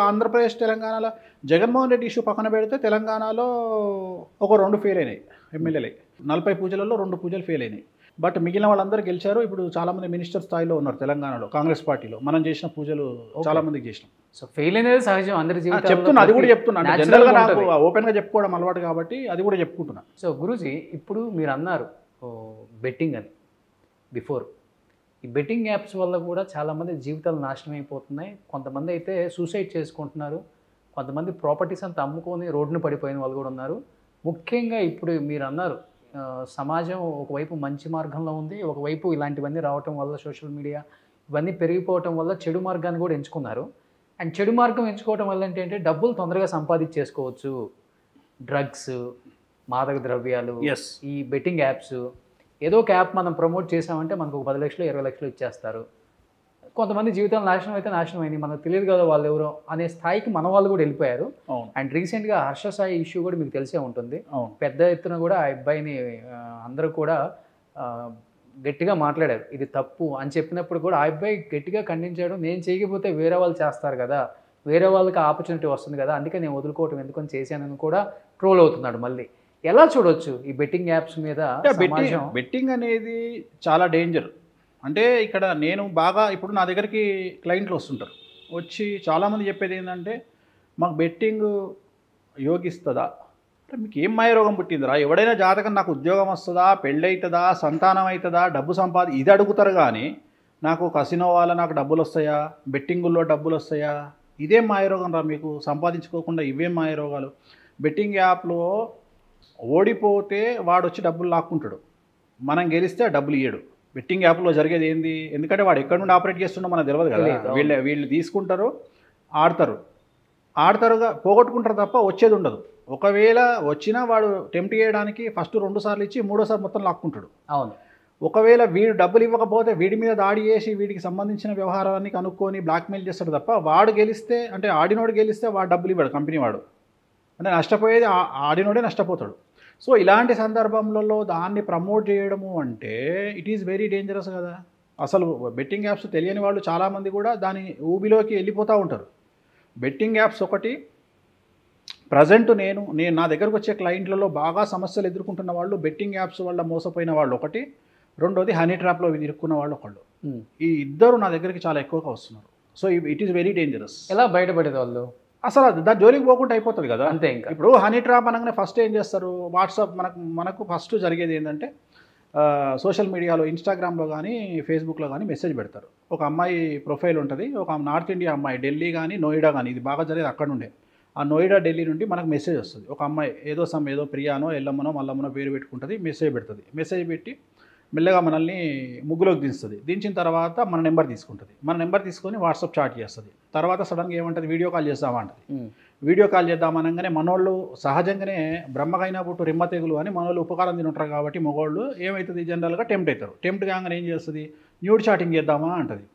ఆంధ్రప్రదేశ్, తెలంగాణలో జగన్మోహన్ రెడ్డి ఇష్యూ పక్కన పెడితే తెలంగాణలో ఒక 2 ఫెయిల్ అయినాయి ఎమ్మెల్యేలే. 40 పూజలలో 2 పూజలు ఫెయిల్ అయినాయి. బట్ మిగిలిన వాళ్ళందరూ గెలిచారు. ఇప్పుడు చాలామంది మినిస్టర్ స్థాయిలో ఉన్నారు తెలంగాణలో కాంగ్రెస్ పార్టీలో. మనం చేసిన పూజలు చాలా మందికి చేసినాం. సో ఫెయిల్ అనేది సహజం అందరి జీవితంలో. చెప్తున్నా, అది కూడా చెప్తున్నా. జనరల్గా నాకు ఓపెన్గా చెప్పుకోవడం అలవాటు కాబట్టి అది కూడా చెప్పుకుంటున్నా. సో గురూజీ, ఇప్పుడు మీరు అన్నారు బెట్టింగ్ అని బిఫోర్. ఈ బెట్టింగ్ యాప్స్ వల్ల కూడా చాలామంది జీవితాలు నాశనం అయిపోతున్నాయి. కొంతమంది అయితే సూసైడ్ చేసుకుంటున్నారు. కొంతమంది ప్రాపర్టీస్ అంతా అమ్ముకొని రోడ్డును పడిపోయిన వాళ్ళు కూడా ఉన్నారు. ముఖ్యంగా ఇప్పుడు మీరు అన్నారు సమాజం ఒకవైపు మంచి మార్గంలో ఉంది, ఒకవైపు ఇలాంటివన్నీ రావటం వల్ల సోషల్ మీడియా ఇవన్నీ పెరిగిపోవటం వల్ల చెడు మార్గాన్ని కూడా ఎంచుకున్నారు. అండ్ చెడు మార్గం ఎంచుకోవటం వల్ల ఏంటంటే డబ్బులు తొందరగా సంపాదించేసుకోవచ్చు. డ్రగ్స్, మాదక ద్రవ్యాలు, ఈ బెట్టింగ్ యాప్స్. ఏదో ఒక యాప్ మనం ప్రమోట్ చేసామంటే మనకు ఒక 10 లక్షలు 20 లక్షలు ఇచ్చేస్తారు. కొంతమంది జీవితాలు నాశనం అయితే నాశనం అయింది, మనకు తెలియదు కదా వాళ్ళు ఎవరో అనే స్థాయికి మన వాళ్ళు కూడా వెళ్ళిపోయారు. అండ్ రీసెంట్గా హర్ష సాయి ఇష్యూ కూడా మీకు తెలిసే ఉంటుంది. పెద్ద ఎత్తున కూడా ఆ అబ్బాయిని అందరూ కూడా గట్టిగా మాట్లాడారు, ఇది తప్పు అని చెప్పినప్పుడు కూడా ఆ అబ్బాయి గట్టిగా ఖండించాడు. నేను చేయకపోతే వేరే వాళ్ళు చేస్తారు కదా, వేరే వాళ్ళకి ఆపర్చునిటీ వస్తుంది కదా, అందుకే నేను వదులుకోవటం ఎందుకని చేశానని కూడా ట్రోల్ అవుతున్నాడు. మళ్ళీ ఎలా చూడొచ్చు ఈ బెట్టింగ్ యాప్స్ మీద? బెట్టింగ్ అనేది చాలా డేంజర్. అంటే ఇక్కడ నేను బాగా ఇప్పుడు నా దగ్గరికి క్లయింట్లు వస్తుంటారు, వచ్చి చాలామంది చెప్పేది ఏంటంటే మాకు బెట్టింగ్ యోగిస్తుందా అంటే మీకు ఏం మాయరోగం పుట్టిందిరా? ఎవడైనా జాతకం నాకు ఉద్యోగం వస్తుందా, పెళ్ళి అవుతుందా, సంతానం అవుతుందా, డబ్బు ఇది అడుగుతారు కానీ నాకు కసినో వల్ల నాకు డబ్బులు వస్తాయా, బెట్టింగుల్లో డబ్బులు వస్తాయా, ఇదేం మాయరోగం రా మీకు? సంపాదించుకోకుండా ఇవేం మాయరోగాలు? బెట్టింగ్ యాప్లో ఓడిపోతే వాడు వచ్చి డబ్బులు లాక్కుంటాడు, మనం గెలిస్తే ఆ డబ్బులు ఇయ్యడు. బెట్టింగ్ యాప్లో జరిగేది ఏంది? ఎందుకంటే వాడు ఎక్కడి నుండి ఆపరేట్ చేస్తుండో మనకు తెలియదు కదా. వీళ్ళు తీసుకుంటారు, ఆడతారుగా పోగొట్టుకుంటారు తప్ప వచ్చేది ఉండదు. ఒకవేళ వచ్చినా వాడు టెంప్ట్ చేయడానికి ఫస్ట్ 2 సార్లు ఇచ్చి 3వ సారి మొత్తం లాక్కుంటాడు. అవును. ఒకవేళ వీడు డబ్బులు ఇవ్వకపోతే వీడి మీద దాడి చేసి వీడికి సంబంధించిన వ్యవహారాన్ని కనుక్కొని బ్లాక్మెయిల్ చేస్తాడు తప్ప వాడు గెలిస్తే అంటే ఆడినోడు గెలిస్తే వాడు డబ్బులు ఇవ్వడు కంపెనీ వాడు. అంటే నష్టపోయేది ఆడినోడే నష్టపోతాడు. సో ఇలాంటి సందర్భంలో దాన్ని ప్రమోట్ చేయడము అంటే ఇట్ ఈజ్ వెరీ డేంజరస్ కదా. అసలు బెట్టింగ్ యాప్స్ తెలియని వాళ్ళు చాలామంది కూడా దాని ఊబిలోకి వెళ్ళిపోతూ ఉంటారు. బెట్టింగ్ యాప్స్ ఒకటి ప్రజెంట్ నేను నా దగ్గరకు వచ్చే క్లయింట్లలో బాగా సమస్యలు ఎదుర్కొంటున్న వాళ్ళు బెట్టింగ్ యాప్స్ వల్ల మోసపోయిన వాళ్ళు ఒకటి, రెండోది హనీ ట్రాప్లో ఇరుక్కున్న వాళ్ళు ఒకళ్ళు. ఈ ఇద్దరు నా దగ్గరికి చాలా ఎక్కువగా వస్తున్నారు. So it is very dangerous. ఎలా బయటపడేది వాళ్ళు? అసలు దాని జోలికి పోకుండా అయిపోతుంది కదా అంతే. ఇంకా ఇప్పుడు హనీ ట్రాప్ అనగానే ఫస్ట్ ఏం చేస్తారు, వాట్సాప్ మనకు ఫస్ట్ జరిగేది ఏంటంటే సోషల్ మీడియాలో ఇన్స్టాగ్రామ్లో కానీ ఫేస్బుక్లో కానీ మెసేజ్ పెడతారు. ఒక అమ్మాయి ప్రొఫైల్ ఉంటుంది, ఒక నార్త్ ఇండియా అమ్మాయి, ఢిల్లీ కానీ నోయిడా కానీ, ఇది బాగా జరిగేది అక్కడ నుండే. ఆ నోయిడా ఢిల్లీ నుండి మనకు మెసేజ్ వస్తుంది. ఒక అమ్మాయి ఏదో ప్రియానో ఎల్లమ్మనో మల్లమ్మనో పేరు పెట్టుకుంటుంది, మెసేజ్ పెడుతుంది. మెసేజ్ పెట్టి మెల్లగా మనల్ని ముగ్గులోకి దించుతుంది. దించిన తర్వాత మన నెంబర్ తీసుకుంటుంది. మన నెంబర్ తీసుకొని వాట్సాప్ చాట్ చేస్తుంది. తర్వాత సడన్గా ఏమంటుంది, వీడియో కాల్ చేస్తామా అంటుంది. వీడియో కాల్ చేద్దామనగానే మనోళ్ళు సహజంగానే బ్రహ్మకైనా పుట్టు రిమ్మ తెగులు అని మనోళ్ళు ఉపకారం తింటారు కాబట్టి మగవాళ్ళు ఏమవుతుంది జనరల్గా టెంప్ట్ అవుతారు. టెంప్ట్ కాగానే ఏం చేస్తుంది, న్యూడ్ చాటింగ్ చేద్దామా అంటుంది.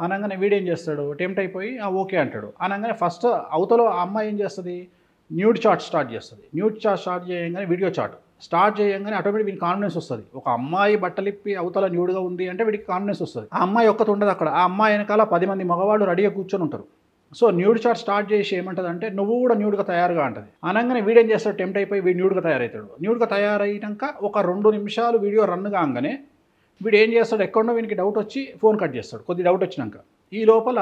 అనగానే వీడేం చేస్తాడు, టెంప్ట్ అయిపోయి ఓకే అంటాడు. అనగానే ఫస్ట్ అవతల ఆ అమ్మాయి ఏం చేస్తుంది, న్యూడ్ చాట్ స్టార్ట్ చేస్తుంది. న్యూడ్ చాట్ స్టార్ట్ చేయగానే వీడియో చాట్ స్టార్ట్ చేయగానే ఆటోమేటిక్ వీడికి కాన్ఫిడెన్స్ వస్తుంది. ఒక అమ్మాయి బట్టలిప్పి అవతల న్యూడ్గా ఉంది అంటే వీడికి కాన్ఫిడెన్స్ వస్తుంది. ఆ అమ్మాయి ఒక్కటి ఉండదు అక్కడ, ఆ అమ్మాయి వెనకాల 10 మంది మగవాళ్ళు రెడీగా కూర్చొని ఉంటారు. సో న్యూడ్ చాట్ స్టార్ట్ చేసి ఏమంటుంది అంటే నువ్వు కూడా న్యూడ్గా తయారుగా అంటుంది. అనగానే వీడేం చేస్తాడు, టెంప్ట్ అయిపోయి వీడు న్యూడ్గా తయారవుతాడు. న్యూడ్గా తయారయ్యాక ఒక 2 నిమిషాలు వీడియో రన్ కాగానే వీడు ఏం చేస్తాడు, ఎక్కడో వీనికి డౌట్ వచ్చి ఫోన్ కట్ చేస్తాడు. కొద్ది డౌట్ వచ్చినాక ఈ లోపల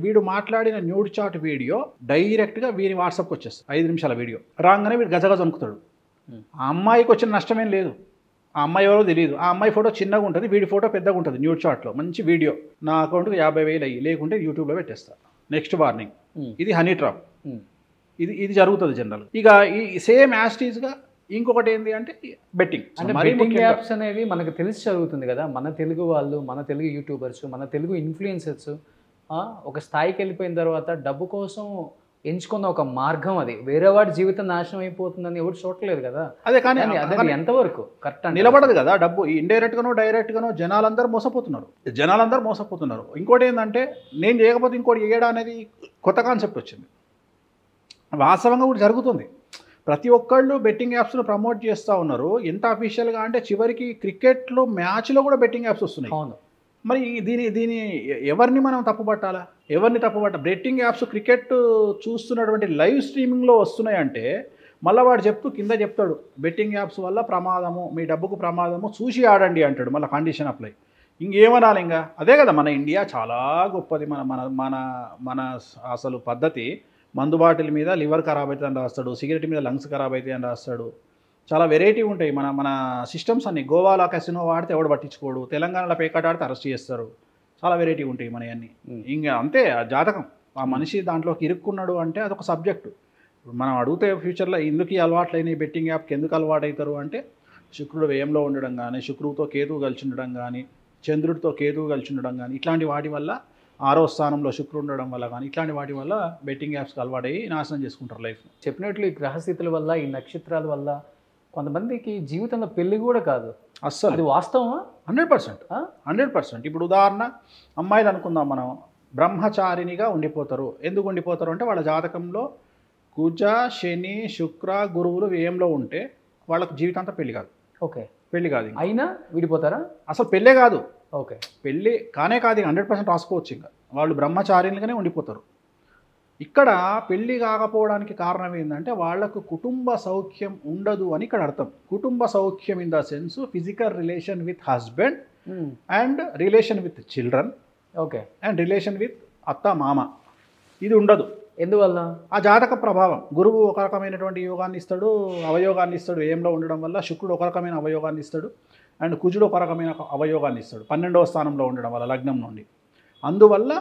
వీడు మాట్లాడిన న్యూడ్ చాట్ వీడియో డైరెక్ట్గా వీరి వాట్సాప్కి వచ్చేస్తుంది. 5 నిమిషాల వీడియో రాగానే వీడు గజగజ వణుకుతాడు. ఆ అమ్మాయికి వచ్చిన నష్టమేం లేదు, ఆ అమ్మాయి ఎవరో తెలియదు. ఆ అమ్మాయి ఫోటో చిన్నగా ఉంటుంది, వీడి ఫోటో పెద్దగా ఉంటుంది. న్యూడ్ చాట్లో మంచి వీడియో, నా అకౌంట్కి 50,000 అయ్యి, లేకుంటే యూట్యూబ్లో పెట్టేస్తా. నెక్స్ట్ వార్నింగ్, ఇది హనీ ట్రాప్. ఇది జరుగుతుంది జనరల్. ఇక ఈ సేమ్ యాస్టీజ్గా ఇంకొకటి ఏంటి అంటే బెట్టింగ్. అంటే బెట్టింగ్ యాప్స్ అనేవి మనకు తెలిసి జరుగుతుంది కదా. మన తెలుగు వాళ్ళు, మన తెలుగు యూట్యూబర్స్, మన తెలుగు ఇన్ఫ్లుయెన్సర్స్ ఒక స్థాయికి వెళ్ళిపోయిన తర్వాత డబ్బు కోసం ఎంచుకున్న ఒక మార్గం అది. వేరే వాడి జీవితం నాశనం అయిపోతుందని ఎవరు చూడలేదు కదా. అదే కానీ అదే ఎంతవరకు కరెక్ట్ నిలబడదు కదా డబ్బు. ఇండైరెక్ట్గానో డైరెక్ట్గానో జనాలందరూ మోసపోతున్నారు. ఇంకోటి ఏంటంటే నేను చేయకపోతే ఇంకోటి చేయడం అనేది కొత్త కాన్సెప్ట్ వచ్చింది. వాస్తవంగా కూడా జరుగుతుంది. ప్రతి ఒక్కళ్ళు బెట్టింగ్ యాప్స్ను ప్రమోట్ చేస్తూ ఉన్నారు. ఎంత అఫీషియల్గా అంటే చివరికి క్రికెట్లో మ్యాచ్లో కూడా బెట్టింగ్ యాప్స్ వస్తున్నాయి. అవును. మరి దీని ఎవరిని మనం తప్పుపట్టాలా? బెట్టింగ్ యాప్స్ క్రికెట్ చూస్తున్నటువంటి లైవ్ స్ట్రీమింగ్లో వస్తున్నాయంటే మళ్ళీ వాడు కింద చెప్తాడు బెట్టింగ్ యాప్స్ వల్ల ప్రమాదము, మీ డబ్బుకు ప్రమాదము, చూసి ఆడండి అంటాడు. మళ్ళీ కండిషన్ అప్లై. ఇంకేమనాలి ఇంకా? అదే కదా మన ఇండియా చాలా గొప్పది. మన అసలు పద్ధతి మందు బాటిల్ మీద లివర్ ఖరాబ్ అవుతుంది అని రాస్తాడు, సిగరెట్ మీద లంగ్స్ ఖరాబ్ అవుతాయి అని రాస్తాడు. చాలా వెరైటీ ఉంటాయి మన సిస్టమ్స్ అన్ని. గోవాలో కసినో వాడితే ఎవడు పట్టించుకోడు, తెలంగాణలో పేకాట ఆడితే అరెస్ట్ చేస్తారు. చాలా వెరైటీ ఉంటాయి మన అన్నీ. ఇంకా అంతే ఆ జాతకం. ఆ మనిషి దాంట్లోకి ఇరుక్కున్నాడు అంటే అదొక సబ్జెక్టు. మనం అడిగితే ఫ్యూచర్లో ఎందుకు ఈ అలవాట్లైన బెట్టింగ్ యాప్కి ఎందుకు అలవాటు అవుతారు అంటే శుక్రుడు వ్యయంలో ఉండడం కానీ, శుక్రుడితో కేతువు కలిసి ఉండడం కానీ, చంద్రుడితో కేతువు కలిసి ఉండడం కానీ, ఇట్లాంటి వాటి వల్ల 6వ స్థానంలో శుక్రుడు ఉండడం వల్ల కానీ, ఇట్లాంటి వాటి వల్ల బెట్టింగ్ యాప్స్కి అలవాటయ్యి నాశనం చేసుకుంటారు లైఫ్. చెప్పినట్లు ఈ గ్రహస్థితుల వల్ల, ఈ నక్షత్రాల వల్ల కొంతమందికి జీవితంలో పెళ్లి కూడా కాదు. అస్సలు అది వాస్తవమా? 100%. ఇప్పుడు ఉదాహరణ అమ్మాయిలు అనుకుందాం మనం, బ్రహ్మచారినిగా ఉండిపోతారు. ఎందుకు ఉండిపోతారు అంటే వాళ్ళ జాతకంలో కుజ, శని, శుక్ర, గురువులు వ్యయంలో ఉంటే వాళ్ళకు జీవితాంతం పెళ్లి కాదు. ఓకే, పెళ్లి కాదు. అయినా విడిపోతారా? అసలు పెళ్ళే కాదు. ఓకే, పెళ్ళి కానే కాదు. 100% రాసుకోవచ్చు. ఇంకా వాళ్ళు బ్రహ్మచారినిగానే ఉండిపోతారు. ఇక్కడ పెళ్ళి కాకపోవడానికి కారణం ఏంటంటే వాళ్లకు కుటుంబ సౌఖ్యం ఉండదు అని ఇక్కడ అర్థం. కుటుంబ సౌఖ్యం in the sense physical relation with husband and relation with children, okay, and relation with అత్త మామ. ఇది ఉండదు. ఎందువల్ల? ఆ జాతక ప్రభావం. గురువు ఒక రకమైనటువంటి యోగాన్ని ఇస్తాడు, అవయోగాన్ని ఇస్తాడు. ఏంలో ఉండడం వల్ల శుక్రుడు ఒక రకమైన అవయోగాన్ని ఇస్తాడు, అండ్ కుజుడు ఒక రకమైన అవయోగాన్ని ఇస్తాడు 12వ స్థానంలో ఉండడం వల్ల లగ్నం నుండి. అందువల్ల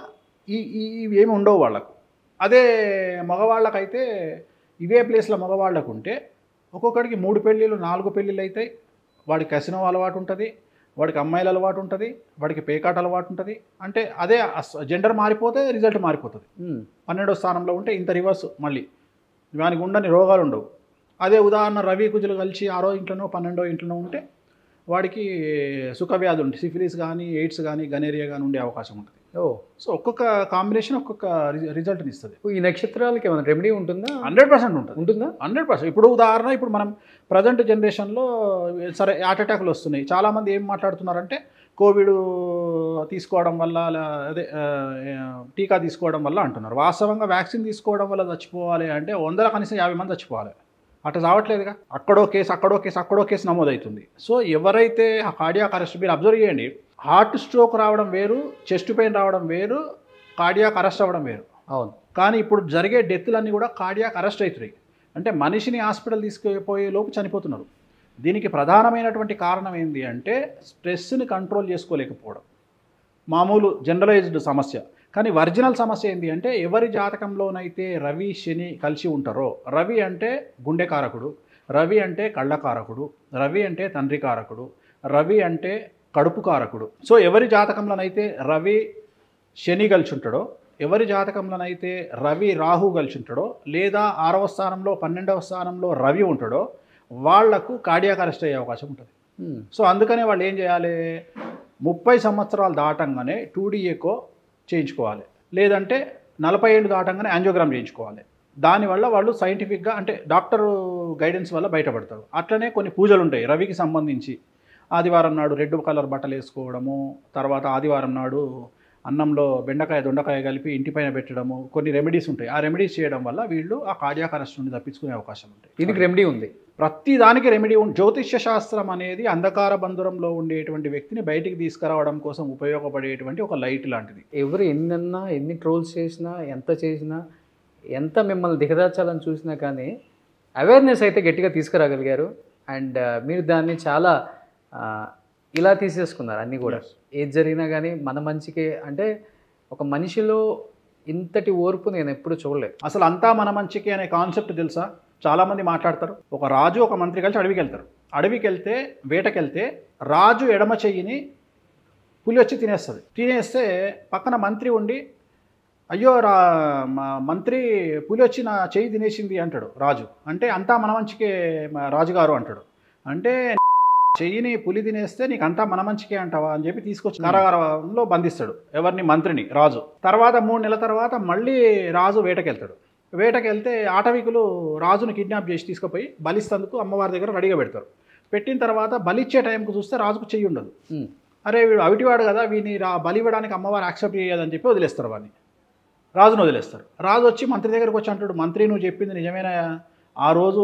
ఇవి ఏమి ఉండవు వాళ్ళకు. అదే మగవాళ్ళకైతే ఇవే ప్లేస్లో మగవాళ్ళకు ఉంటే ఒక్కొక్కడికి 3 పెళ్ళిళ్ళు 4 పెళ్ళిళ్ళు అవుతాయి. వాడికి కసినో అలవాటు ఉంటుంది, వాడికి అమ్మాయిల అలవాటు ఉంటుంది, వాడికి పేకాట అలవాటు ఉంటుంది. అంటే అదే జెండర్ మారిపోతే రిజల్ట్ మారిపోతుంది. 12వ స్థానంలో ఉంటే ఇంత రివర్స్ మళ్ళీ వానికి ఉండని రోగాలు ఉండవు. అదే ఉదాహరణ రవి కుజులు కలిసి 6వ ఇంట్లోనో 12వ ఇంట్లోనో ఉంటే వాడికి సుఖవ్యాధులు ఉంటాయి. సిఫిలిస్ కానీ, ఎయిడ్స్ కానీ, గనేరియా కానీ ఉండే అవకాశం ఉంటుంది. సో ఒక్కొక్క కాంబినేషన్ ఒక్కొక్క రిజల్ట్ని ఇస్తుంది. ఈ నక్షత్రాలకి ఏమైనా రెమెడీ ఉంటుందా? 100% ఉంటుంది. ఉంటుందా? 100%. ఇప్పుడు ఉదాహరణ ఇప్పుడు మనం ప్రజెంట్ జనరేషన్లో సరే హార్ట్ అటాక్లు వస్తున్నాయి. చాలామంది ఏం మాట్లాడుతున్నారంటే కోవిడ్ తీసుకోవడం వల్ల అదే టీకా తీసుకోవడం వల్ల అంటున్నారు. వాస్తవంగా వ్యాక్సిన్ తీసుకోవడం వల్ల చచ్చిపోవాలి అంటే 100 కనీసం 50 మంది చచ్చిపోవాలి. అట్లా రావట్లేదుగా. అక్కడో కేసు నమోదవుతుంది. సో ఎవరైతే కార్డియాక్ అరెస్ట్, మీరు అబ్జర్వ్ చేయండి, హార్ట్ స్ట్రోక్ రావడం వేరు, చెస్ట్ పెయిన్ రావడం వేరు, కార్డియాక్ అరెస్ట్ అవ్వడం వేరు. అవును. కానీ ఇప్పుడు జరిగే డెత్లన్నీ కూడా కార్డియాక్ అరెస్ట్ అవుతున్నాయి. అంటే మనిషిని హాస్పిటల్ తీసుకుపోయే లోపు చనిపోతున్నారు. దీనికి ప్రధానమైనటువంటి కారణం ఏంటి అంటే స్ట్రెస్ని కంట్రోల్ చేసుకోలేకపోవడం. మామూలు జనరలైజ్డ్ సమస్య. కానీ ఒరిజినల్ సమస్య ఏంటి అంటే ఎవరి జాతకంలోనైతే రవి శని కలిసి ఉంటారో, రవి అంటే గుండె కారకుడు, రవి అంటే కళ్ళ కారకుడు, రవి అంటే తండ్రి కారకుడు, రవి అంటే కడుపు కారకుడు. సో ఎవరి జాతకంలోనైతే రవి శని కలిసి ఉంటాడో, ఎవరి జాతకంలోనైతే రవి రాహు కలిసి ఉంటాడో, లేదా 6వ స్థానంలో 12వ స్థానంలో రవి ఉంటాడో వాళ్లకు కార్డియాక్ అరెస్ట్ అయ్యే అవకాశం ఉంటుంది. సో అందుకనే వాళ్ళు ఏం చేయాలి, 30 సంవత్సరాలు దాటంగానే 2D ఎకో చేయించుకోవాలి, లేదంటే 40 ఏళ్ళు దాటంగానే యాంజియోగ్రామ్ చేయించుకోవాలి. దానివల్ల వాళ్ళు సైంటిఫిక్గా అంటే డాక్టర్ గైడెన్స్ వల్ల బయటపడతారు. అట్లనే కొన్ని పూజలు ఉంటాయి రవికి సంబంధించి. ఆదివారం నాడు రెడ్ కలర్ బట్టలు వేసుకోవడము, తర్వాత ఆదివారం నాడు అన్నంలో బెండకాయ దొండకాయ కలిపి ఇంటిపైన పెట్టడము, కొన్ని రెమెడీస్ ఉంటాయి. ఆ రెమెడీస్ చేయడం వల్ల వీళ్ళు ఆ కార్డియాక్ అరెస్ట్ నుండి తప్పించుకునే అవకాశం ఉంటాయి. దీనికి రెమెడీ ఉంది, ప్రతి దానికి రెమెడీ ఉంది. జ్యోతిష్య శాస్త్రం అనేది అంధకార బంధురంలో ఉండేటువంటి వ్యక్తిని బయటికి తీసుకురావడం కోసం ఉపయోగపడేటువంటి ఒక లైట్ లాంటిది. ఎవరు ఎన్నన్నా, ఎన్ని ట్రోల్స్ చేసినా, ఎంత మిమ్మల్ని దిగదాచాలని చూసినా కానీ అవేర్నెస్ అయితే గట్టిగా తీసుకురాగలిగారు. అండ్ మీరు దాన్ని చాలా ఇలా తీసేసుకున్నారు అన్నీ కూడా. ఏది జరిగినా కానీ మన మంచికే. అంటే ఒక మనిషిలో ఇంతటి ఓర్పు నేను ఎప్పుడు చూడలేదు. అసలు అంతా మన మంచికే అనే కాన్సెప్ట్ తెలుసా? చాలామంది మాట్లాడతారు. ఒక రాజు ఒక మంత్రి కలిసి అడవికి వెళ్తారు. అడవికి వెళ్తే వేటకెళ్తే రాజు ఎడమ చెయ్యిని పులి వచ్చి తినేస్తుంది. తినేస్తే పక్కన మంత్రి ఉండి అయ్యో మంత్రి పులి వచ్చి నా చెయ్యి తినేసింది అంటాడు రాజు. అంటే అంతా మన మంచికే రాజుగారు అంటాడు. అంటే చెయ్యిని పులి తినేస్తే నీకు అంతా మన మంచికే అంటావా అని చెప్పి తీసుకొచ్చి కారాగారంలో బంధిస్తాడు ఎవరిని, మంత్రిని, రాజు. తర్వాత 3 నెలల తర్వాత మళ్ళీ రాజు వేటకెళ్తాడు. వేటకెళ్తే ఆటవికులు రాజును కిడ్నాప్ చేసి తీసుకుపోయి బలిస్తందుకు అమ్మవారి దగ్గర రెడీగా పెడతారు. పెట్టిన తర్వాత బలిచ్చే టైంకు చూస్తే రాజుకు చెయ్యి ఉండదు. అరే వీడు అవిటివాడు కదా, వీడిని బలి ఇవ్వడానికి అమ్మవారు యాక్సెప్ట్ చేయదని చెప్పి వదిలేస్తారు. వాడిని రాజును వదిలేస్తారు. రాజు వచ్చి మంత్రి దగ్గరకు వచ్చి అంటాడు, మంత్రి నువ్వు చెప్పింది నిజమేనా? ఆ రోజు